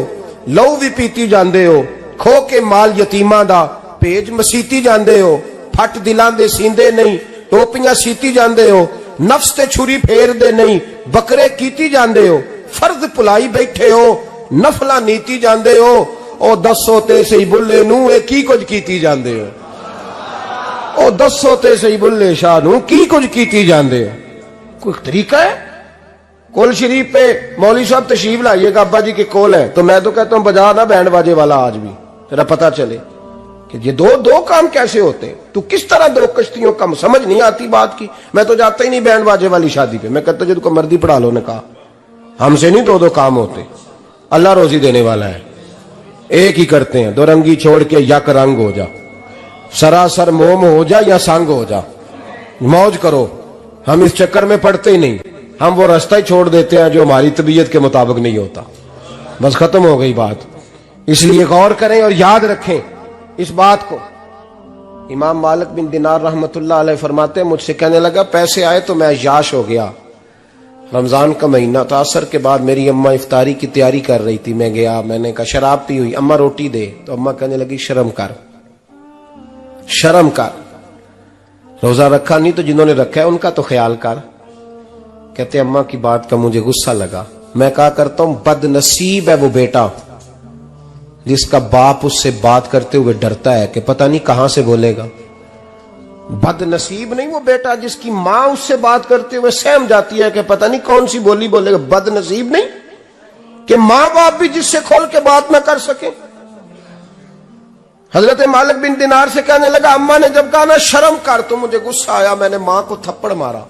لہو بھی پیتی جاندے ہو، کھو کے مال یتیماں دا پیج مسیتی جاندے ہو، پھٹ دلاں دے سیندے نہیں، ٹوپیاں سیتی جاندے ہو، نفس تے چھری پھیر دے نہیں، بکرے کیتی جاندے ہو، فرض پلائی بیٹھے ہو، نفلاں نیتی جاندے ہو، او دسو تے سی بلے نو اے کی کچھ کیتی جاندے ہو، او دسو تے سی بلے شاہ نو کی کچھ کیتی جاندے ہو۔ کوئی طریقہ ہے؟ کول شریف پہ مولوی صاحب تشریف لائیے گا، ابا جی کے کول ہے، تو میں تو کہتا ہوں بجا نا بینڈ باجے والا آج بھی، تیرا پتہ چلے کہ یہ دو کام کیسے ہوتے ہیں۔ تو کس طرح دو کشتیوں کا سمجھ نہیں آتی بات کی۔ میں تو جاتا ہی نہیں بینڈ باجے والی شادی پہ، میں کہتا جب کو مردی پڑھا لو نے کہا، ہم سے نہیں دو کام ہوتے، اللہ روزی دینے والا ہے، ایک ہی کرتے ہیں۔ دو رنگی چھوڑ کے یک رنگ ہو جا، سراسر موم ہو جا یا سنگ ہو جا، موج کرو۔ ہم اس چکر میں پڑتے ہی نہیں، ہم وہ راستہ ہی چھوڑ دیتے ہیں جو ہماری طبیعت کے مطابق نہیں ہوتا، بس ختم ہو گئی بات۔ اس لیے غور کریں اور یاد رکھیں اس بات کو۔ امام مالک بن دینار رحمت اللہ علیہ فرماتے ہیں، مجھ سے کہنے لگا پیسے آئے تو میں عیاش ہو گیا۔ رمضان کا مہینہ تھا، عصر کے بعد میری اماں افطاری کی تیاری کر رہی تھی، میں گیا، میں نے کہا شراب پی ہوئی، اماں روٹی دے، تو اماں کہنے لگی شرم کر، شرم کر، روزہ رکھا نہیں تو جنہوں نے رکھا ہے ان کا تو خیال کر۔ کہتے اماں کی بات کا مجھے غصہ لگا، میں کہا کرتا ہوں بد نصیب ہے وہ بیٹا جس کا باپ اس سے بات کرتے ہوئے ڈرتا ہے کہ پتہ نہیں کہاں سے بولے گا۔ بد نصیب نہیں وہ بیٹا جس کی ماں اس سے بات کرتے ہوئے سہم جاتی ہے کہ پتہ نہیں کون سی بولی بولے گا۔ بد نصیب نہیں کہ ماں باپ بھی جس سے کھول کے بات نہ کر سکیں۔ حضرت مالک بن دینار سے کہنے لگا، اماں نے جب کہا نا شرم کر تو مجھے غصہ آیا، میں نے ماں کو تھپڑ مارا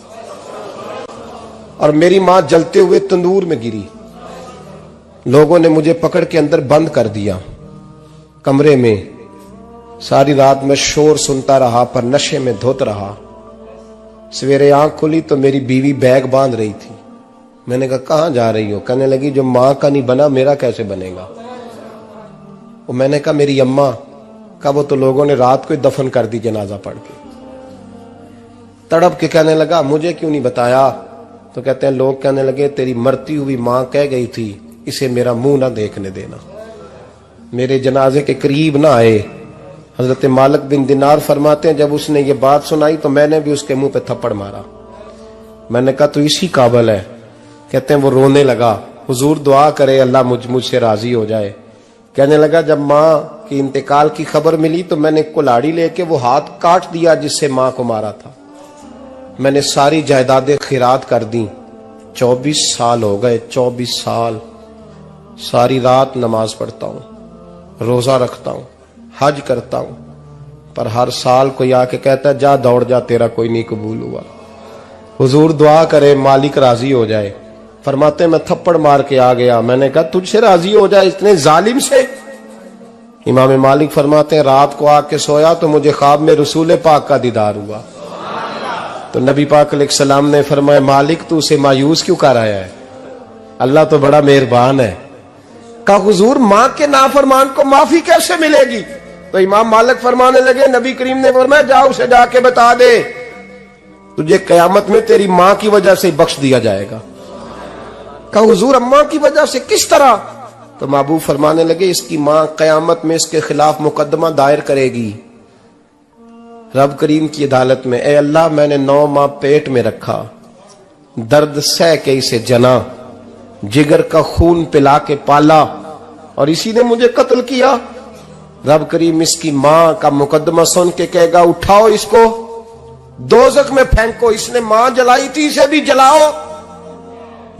اور میری ماں جلتے ہوئے تندور میں گری۔ لوگوں نے مجھے پکڑ کے اندر بند کر دیا کمرے میں، ساری رات میں شور سنتا رہا پر نشے میں دھوت رہا۔ سویرے آنکھ کھلی تو میری بیوی بیگ باندھ رہی تھی۔ میں نے کہا کہاں جا رہی ہو؟ کہنے لگی جو ماں کا نہیں بنا میرا کیسے بنے گا؟ اور میں نے کہا میری اماں کا، وہ تو لوگوں نے رات کو ہی دفن کر دی جنازہ پڑھ کے۔ تڑپ کے کہنے لگا مجھے کیوں نہیں بتایا؟ تو کہتے ہیں لوگ کہنے لگے تیری مرتی ہوئی ماں کہہ گئی تھی اسے میرا منہ نہ دیکھنے دینا، میرے جنازے کے قریب نہ آئے۔ حضرت مالک بن دینار فرماتے ہیں جب اس نے یہ بات سنائی تو میں نے بھی اس کے منہ پہ تھپڑ مارا۔ میں نے کہا تو اسی قابل ہے۔ کہتے ہیں وہ رونے لگا، حضور دعا کرے اللہ مجھ سے راضی ہو جائے۔ کہنے لگا جب ماں کی انتقال کی خبر ملی تو میں نے کلاڑی لے کے وہ ہاتھ کاٹ دیا جس سے ماں کو مارا تھا۔ میں نے ساری جائیدادیں خیرات کر دیں۔ 24 سال ہو گئے، 24 سال ساری رات نماز پڑھتا ہوں، روزہ رکھتا ہوں، حج کرتا ہوں، پر ہر سال کوئی آ کے کہتا ہے جا دوڑ جا تیرا کوئی نہیں قبول ہوا۔ حضور دعا کرے مالک راضی ہو جائے۔ فرماتے میں تھپڑ مار کے آ گیا، میں نے کہا تجھ سے راضی ہو جائے اتنے ظالم سے؟ امام مالک فرماتے ہیں رات کو آ کے سویا تو مجھے خواب میں رسول پاک کا دیدار ہوا، تو نبی پاک علیہ السلام نے فرمایا مالک تو اسے مایوس کیوں کر آیا ہے؟ اللہ تو بڑا مہربان ہے۔ کہا حضور ماں کے نافرمان کو معافی کیسے ملے گی؟ تو امام مالک فرمانے لگے نبی کریم نے فرمایا جا اسے جا کے بتا دے تجھے قیامت میں تیری ماں کی وجہ سے بخش دیا جائے گا۔ کہا حضور اماں کی وجہ سے کس طرح؟ تو محبوب فرمانے لگے اس کی ماں قیامت میں اس کے خلاف مقدمہ دائر کرے گی رب کریم کی عدالت میں، اے اللہ میں نے 9 ماہ پیٹ میں رکھا، درد سہ کے اسے جنا، جگر کا خون پلا کے پالا اور اسی نے مجھے قتل کیا۔ رب کریم اس کی ماں کا مقدمہ سن کے کہے گا اٹھاؤ اس کو دوزخ میں پھینکو، اس نے ماں جلائی تھی اسے بھی جلاؤ۔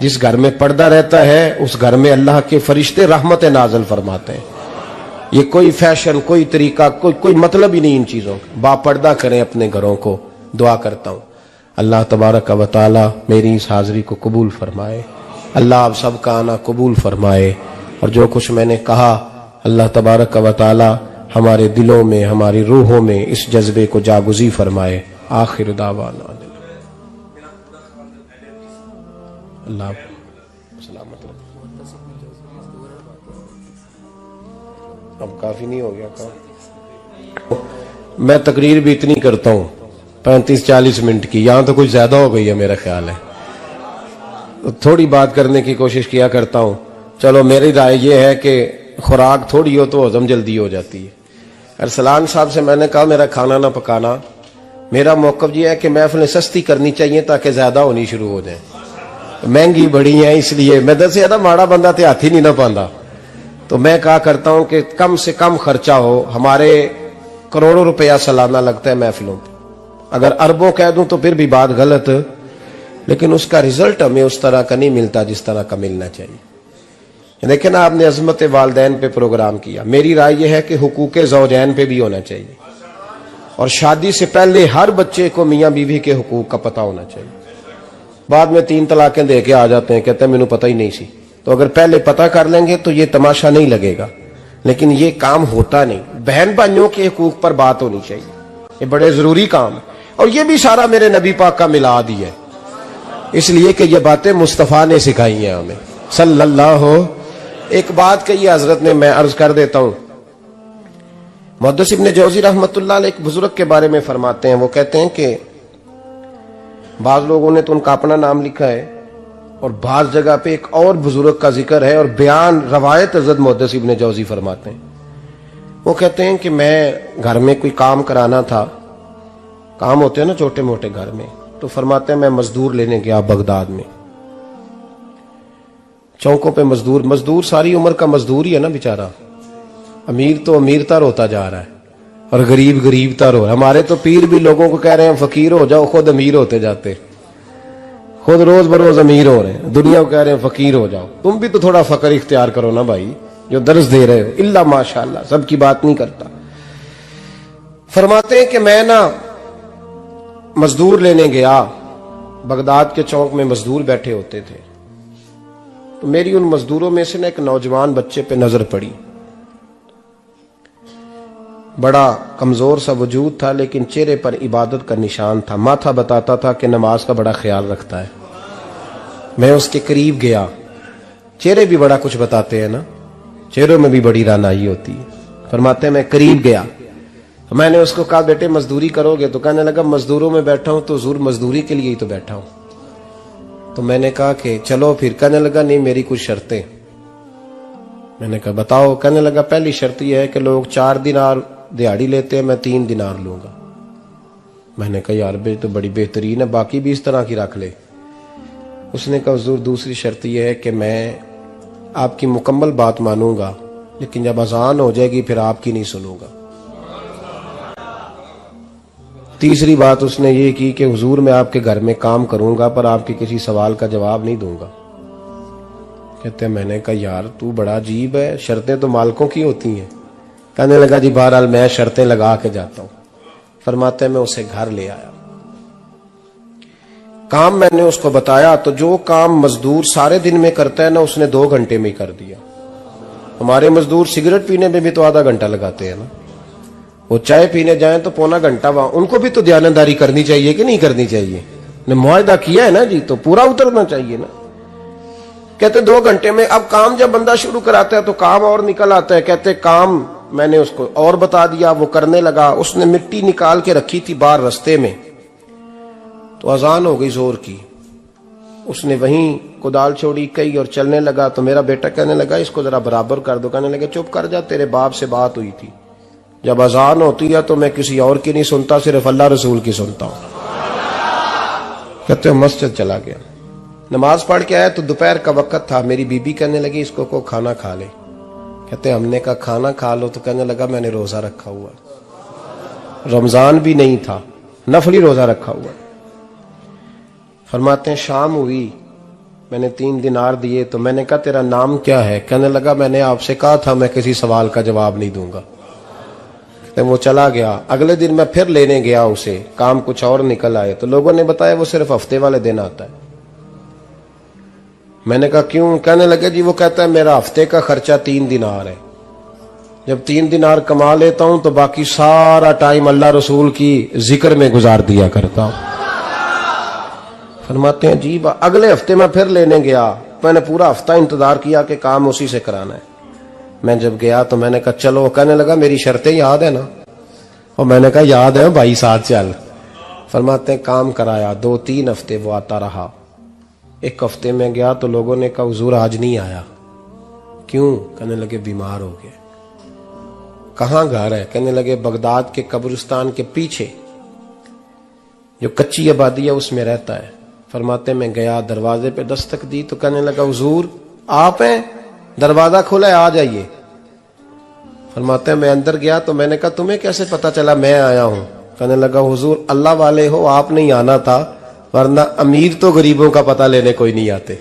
جس گھر میں پردہ رہتا ہے اس گھر میں اللہ کے فرشتے رحمت نازل فرماتے ہیں. یہ کوئی فیشن، کوئی طریقہ، کوئی مطلب ہی نہیں ان چیزوں کا. با پردہ کریں اپنے گھروں کو. دعا کرتا ہوں اللہ تبارک و تعالی میری اس حاضری کو قبول فرمائے. اللہ آپ سب کا آنا قبول فرمائے، اور جو کچھ میں نے کہا اللہ تبارک و تعالی ہمارے دلوں میں، ہماری روحوں میں اس جذبے کو جاگزی فرمائے. آخر دعوانا اللہ سلامت. اب کافی نہیں ہو گیا کام؟ میں تقریر بھی اتنی کرتا ہوں 35-40 منٹ کی، یہاں تو کچھ زیادہ ہو گئی ہے میرا خیال ہے. تھوڑی بات کرنے کی کوشش کیا کرتا ہوں. چلو میری رائے یہ ہے کہ خوراک تھوڑی ہو تو ہضم جلدی ہو جاتی ہے. ارسلان صاحب سے میں نے کہا میرا کھانا نہ پکانا. میرا موقف یہ ہے کہ محفلیں سستی کرنی چاہیے تاکہ زیادہ ہونی شروع ہو جائیں. مہنگی بڑی ہیں اس لیے میں دس سے زیادہ ماڑا بندہ تے ہاتھ ہی نہیں نہ پاندا. تو میں کہا کرتا ہوں کہ کم سے کم خرچہ ہو. ہمارے کروڑوں روپیہ سالانہ لگتا ہے محفلوں پہ. اگر اربوں کہہ دوں تو پھر بھی بات غلط، لیکن اس کا رزلٹ ہمیں اس طرح کا نہیں ملتا جس طرح کا ملنا چاہیے. لیکن آپ نے عظمت والدین پہ پروگرام کیا. میری رائے یہ ہے کہ حقوق زوجین پہ بھی ہونا چاہیے، اور شادی سے پہلے ہر بچے کو میاں بیوی کے حقوق کا پتہ ہونا چاہیے. بعد میں 3 طلاقیں دے کے آ جاتے ہیں، کہتے ہیں مینوں پتہ ہی نہیں سی. تو اگر پہلے پتہ کر لیں گے تو یہ تماشا نہیں لگے گا. لیکن یہ کام ہوتا نہیں. بہن بھائیوں کے حقوق پر بات ہونی چاہیے، یہ بڑے ضروری کام ہے. اور یہ بھی سارا میرے نبی پاک کا میلاد ہی ہے، اس لیے کہ یہ باتیں مصطفیٰ نے سکھائی ہیں ہمیں صلی اللہ. ایک بات کہی حضرت نے، میں عرض کر دیتا ہوں. محدث ابن جوزی رحمۃ اللہ علیہ ایک بزرگ کے بارے میں فرماتے ہیں. وہ کہتے ہیں کہ بعض لوگوں نے تو ان کا اپنا نام لکھا ہے، اور بعض جگہ پہ ایک اور بزرگ کا ذکر ہے، اور بیان روایت حضرت محدث ابن جوزی فرماتے ہیں. وہ کہتے ہیں کہ میں گھر میں کوئی کام کرانا تھا، کام ہوتے ہیں نا چھوٹے موٹے گھر میں، تو فرماتے ہیں میں مزدور لینے گیا بغداد میں. چوکوں پہ مزدور ساری عمر کا مزدور ہی ہے نا بیچارہ. امیر تو امیر تر ہوتا جا رہا ہے اور غریب غریب تر ہو رہا ہے. ہمارے تو پیر بھی لوگوں کو کہہ رہے ہیں فقیر ہو جاؤ، خود امیر ہوتے جاتے، خود روز بروز امیر ہو رہے ہیں. دنیا کو کہہ رہے ہیں فقیر ہو جاؤ. تم بھی تو تھوڑا فقر اختیار کرو نا بھائی، جو درس دے رہے ہو. الا ماشاءاللہ، سب کی بات نہیں کرتا. فرماتے ہیں کہ میں نا مزدور لینے گیا، بغداد کے چوک میں مزدور بیٹھے ہوتے تھے. تو میری ان مزدوروں میں سے نا ایک نوجوان بچے پہ نظر پڑی. بڑا کمزور سا وجود تھا، لیکن چہرے پر عبادت کا نشان تھا. ماتھا بتاتا تھا کہ نماز کا بڑا خیال رکھتا ہے. میں اس کے قریب گیا. چہرے بھی بڑا کچھ بتاتے ہیں نا، چہروں میں بھی بڑی رانائی ہوتی ہے. فرماتے ہیں میں قریب گیا، میں نے اس کو کہا بیٹے مزدوری کرو گے؟ تو کہنے لگا مزدوروں میں بیٹھا ہوں تو حضور مزدوری کے لیے ہی تو بیٹھا ہوں. تو میں نے کہا کہ چلو پھر. کہنے لگا نہیں میری کچھ شرطیں. میں نے کہا بتاؤ. کہنے لگا پہلی شرط یہ ہے کہ لوگ 4 دینار دیہاڑی لیتے ہیں، میں 3 دینار لوں گا. میں نے کہا یار بے تو بڑی بہترین ہے، باقی بھی اس طرح کی رکھ لے. اس نے کہا حضور دوسری شرط یہ ہے کہ میں آپ کی مکمل بات مانوں گا، لیکن جب اذان ہو جائے گی پھر آپ کی نہیں سنوں گا. تیسری بات اس نے یہ کی کہ حضور میں آپ کے گھر میں کام کروں گا پر آپ کے کسی سوال کا جواب نہیں دوں گا. کہتے ہیں میں نے کہا یار تو بڑا عجیب ہے، شرطیں تو مالکوں کی ہوتی ہیں. کہنے لگا جی بہرحال میں شرطیں لگا کے جاتا ہوں. فرماتے ہیں میں اسے گھر لے آیا. کام میں نے اس کو بتایا تو جو کام مزدور سارے دن میں کرتا ہے نا اس نے 2 گھنٹے میں ہی کر دیا. ہمارے مزدور سگریٹ پینے میں بھی تو آدھا گھنٹہ لگاتے ہیں نا، وہ چائے پینے جائیں تو پونا گھنٹہ. وہاں ان کو بھی تو دیانتداری کرنی چاہیے کہ نہیں کرنی چاہیے؟ نے معاہدہ کیا ہے نا جی، تو پورا اترنا چاہیے نا. کہتے 2 گھنٹے میں. اب کام جب بندہ شروع کراتا ہے تو کام اور نکل آتا ہے. کہتے کام میں نے اس کو اور بتا دیا، وہ کرنے لگا. اس نے مٹی نکال کے رکھی تھی باہر رستے میں، تو اذان ہو گئی زور کی. اس نے وہیں کدال چھوڑی کئی اور چلنے لگا. تو میرا بیٹا کہنے لگا اس کو ذرا برابر کر دو. کہنے لگا چپ کر جا، تیرے باپ سے بات ہوئی تھی، جب اذان ہوتی ہے تو میں کسی اور کی نہیں سنتا، صرف اللہ رسول کی سنتا ہوں. کہتے ہیں مسجد چلا گیا، نماز پڑھ کے آیا تو دوپہر کا وقت تھا. میری بی بی کہنے لگی اس کو کھانا کھا لے. کہتے ہیں ہم نے کہا کھانا کھا لو. تو کہنے لگا میں نے روزہ رکھا ہوا، رمضان بھی نہیں تھا، نفلی روزہ رکھا ہوا. فرماتے ہیں شام ہوئی میں نے 3 دینار دیے تو میں نے کہا تیرا نام کیا ہے؟ کہنے لگا میں نے آپ سے کہا تھا میں کسی سوال کا جواب نہیں دوں گا. وہ چلا گیا. اگلے دن میں پھر لینے گیا اسے, کام کچھ اور نکل آئے تو لوگوں نے بتایا وہ صرف ہفتے والے دن آتا ہے. میں نے کہا کیوں؟ کہنے لگے جی وہ کہتا ہے میرا ہفتے کا خرچہ 3 دینار ہے, جب 3 دینار کما لیتا ہوں تو باقی سارا ٹائم اللہ رسول کی ذکر میں گزار دیا کرتا ہوں. فرماتے ہیں عجیب. اگلے ہفتے میں پھر لینے گیا, میں نے پورا ہفتہ انتظار کیا کہ کام اسی سے کرانا ہے. میں جب گیا تو میں نے کہا چلو. کہنے لگا میری شرطیں یاد ہے نا؟ اور میں نے کہا یاد ہے بھائی ساتھ چل. فرماتے ہیں کام کرایا. 2-3 ہفتے وہ آتا رہا. ایک ہفتے میں گیا تو لوگوں نے کہا حضور آج نہیں آیا. کیوں؟ کہنے لگے بیمار ہو گئے. کہاں گھر ہے؟ کہنے لگے بغداد کے قبرستان کے پیچھے جو کچی آبادی ہے اس میں رہتا ہے. فرماتے میں گیا, دروازے پہ دستک دی تو کہنے لگا حضور آپ ہیں؟ دروازہ کھولا ہے, آ جائیے. فرماتے ہیں میں اندر گیا تو میں نے کہا تمہیں کیسے پتا چلا میں آیا ہوں؟ کہنے لگا حضور اللہ والے ہو, آپ نہیں آنا تھا, ورنہ امیر تو غریبوں کا پتہ لینے کوئی نہیں آتے.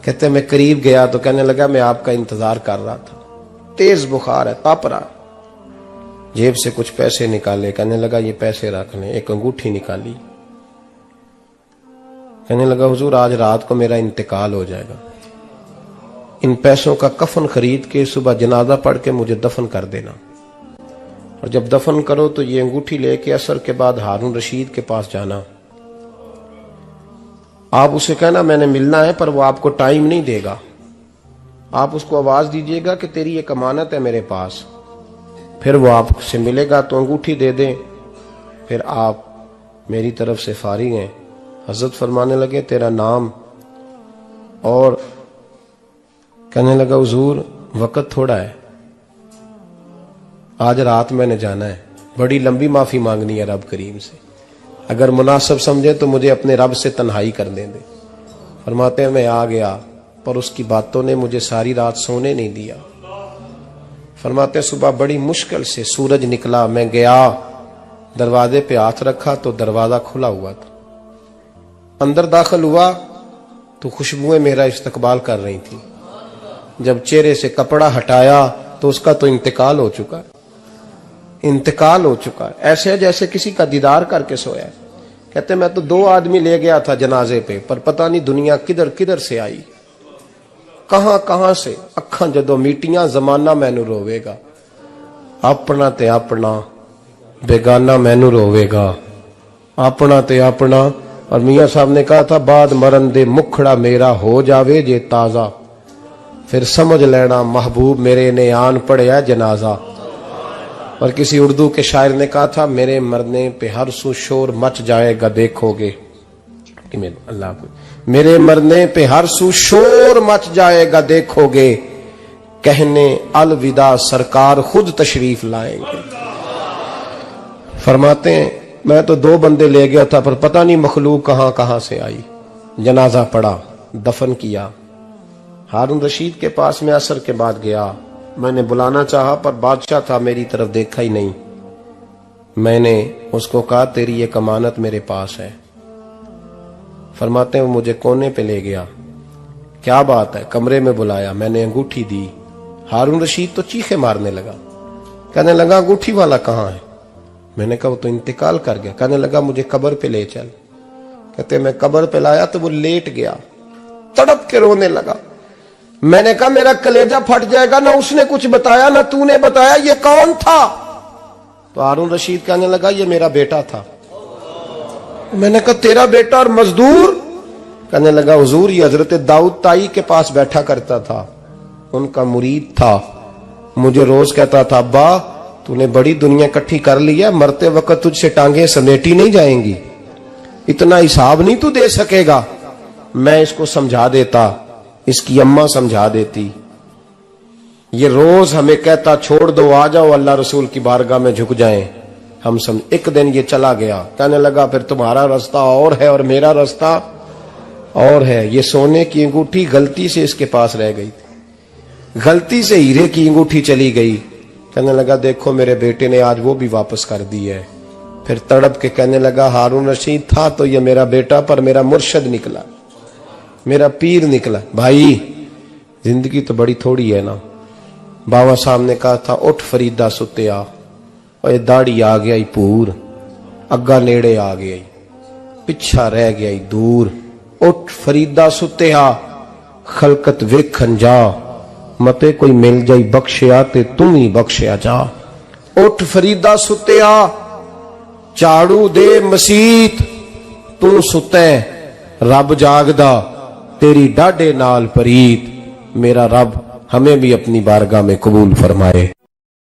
کہتے میں قریب گیا تو کہنے لگا میں آپ کا انتظار کر رہا تھا, تیز بخار ہے, تاپ رہا. جیب سے کچھ پیسے نکالے, کہنے لگا یہ پیسے رکھ لیں. ایک انگوٹھی نکالی. کہنے لگا حضور آج رات کو میرا انتقال ہو جائے گا, ان پیسوں کا کفن خرید کے صبح جنازہ پڑھ کے مجھے دفن کر دینا, اور جب دفن کرو تو یہ انگوٹھی لے کے عصر کے بعد ہارون رشید کے پاس جانا. آپ اسے کہنا میں نے ملنا ہے, پر وہ آپ کو ٹائم نہیں دے گا. آپ اس کو آواز دیجئے گا کہ تیری ایک امانت ہے میرے پاس. پھر وہ آپ سے ملے گا تو انگوٹھی دے دیں, پھر آپ میری طرف سے فارغ ہیں. حضرت فرمانے لگے تیرا نام؟ اور کہنے لگا حضور وقت تھوڑا ہے, آج رات میں نے جانا ہے, بڑی لمبی معافی مانگنی ہے رب کریم سے, اگر مناسب سمجھے تو مجھے اپنے رب سے تنہائی کرنے دے. فرماتے ہیں میں آ گیا, پر اس کی باتوں نے مجھے ساری رات سونے نہیں دیا. فرماتے ہیں صبح بڑی مشکل سے سورج نکلا, میں گیا دروازے پہ ہاتھ رکھا تو دروازہ کھلا ہوا تھا. اندر داخل ہوا تو خوشبوئیں میرا استقبال کر رہی تھی. جب چہرے سے کپڑا ہٹایا تو اس کا تو انتقال ہو چکا ہے, انتقال ہو چکا ہے, ایسے جیسے کسی کا دیدار کر کے سویا ہے. کہتے میں تو 2 آدمی لے گیا تھا جنازے پہ, پر پتہ نہیں دنیا کدھر کدھر سے آئی, کہاں کہاں سے. اکھاں جدو میٹیاں زمانہ مینو روے گا, اپنا تے اپنا بیگانہ مینو روے گا, اپنا تے اپنا. اور میاں صاحب نے کہا تھا بعد مرن دے مکھڑا میرا ہو جاوے جے تازہ, پھر سمجھ لینا محبوب میرے نے آن پڑیا جنازہ. اور کسی اردو کے شاعر نے کہا تھا میرے مرنے پہ ہر سو شور مچ جائے گا دیکھو گے. اللہ کو میرے مرنے پہ ہر سو شور مچ جائے گا دیکھو گے, کہنے الوداع سرکار خود تشریف لائیں گے. فرماتے ہیں میں تو 2 بندے لے گیا تھا, پر پتہ نہیں مخلوق کہاں کہاں سے آئی. جنازہ پڑا, دفن کیا. ہارون رشید کے پاس میں عصر کے بعد گیا, میں نے بلانا چاہا پر بادشاہ تھا, میری طرف دیکھا ہی نہیں. میں نے اس کو کہا تیری ایک امانت میرے پاس ہے. فرماتے ہیں وہ مجھے کونے پہ لے گیا. کیا بات ہے؟ کمرے میں بلایا, میں نے انگوٹھی دی. ہارون رشید تو چیخے مارنے لگا, کہنے لگا انگوٹھی والا کہاں ہے؟ میں نے کہا وہ تو انتقال کر گیا. کہنے لگا مجھے قبر پہ لے چل. کہتے میں قبر پہ لایا تو وہ لیٹ گیا, تڑپ کے رونے لگا. میں نے کہا میرا کلیجہ پھٹ جائے گا, نہ اس نے کچھ بتایا نہ تو نے بتایا, یہ کون تھا؟ تو ہارون رشید کہنے لگا یہ میرا بیٹا تھا. میں نے کہا تیرا بیٹا اور مزدور؟ کہنے لگا حضور یہ حضرت داؤد تائی کے پاس بیٹھا کرتا تھا, ان کا مرید تھا. مجھے روز کہتا تھا ابا تو نے بڑی دنیا کٹھی کر لی ہے, مرتے وقت تجھ سے ٹانگیں سمیٹی نہیں جائیں گی, اتنا حساب نہیں تو دے سکے گا. میں اس کو سمجھا دیتا, اس کی اماں سمجھا دیتی. یہ روز ہمیں کہتا چھوڑ دو آ جاؤ اللہ رسول کی بارگاہ میں جھک جائیں. ہم ایک دن یہ چلا گیا, کہنے لگا پھر تمہارا رستہ اور ہے اور میرا رستہ اور ہے. یہ سونے کی انگوٹھی غلطی سے اس کے پاس رہ گئی تھی, غلطی سے ہیرے کی انگوٹھی چلی گئی. کہنے لگا دیکھو میرے بیٹے نے آج وہ بھی واپس کر دی ہے. پھر تڑپ کے کہنے لگا ہارون رشید تھا تو یہ میرا بیٹا, پر میرا مرشد نکلا. میرا پیر نکلا. بھائی زندگی تو بڑی تھوڑی ہے نا. بابا صاحب نے کہا تھا اٹھ فریدا ستے آ. اور یہ داڑھی آ گیا پور, اگا نیڑے آ گیا, پچھا رہ گیا دور. اٹھ فریدا ستے آ, خلقت ویکھن جا, متے کوئی مل جائی بخشیا تے تم ہی بخشیا جا. اٹھ فریدا ستے آ, جھاڑو دے مسیت, تو ستے رب جاگدا, تیری ڈاڈے نال پریت. میرا رب ہمیں بھی اپنی بارگاہ میں قبول فرمائے.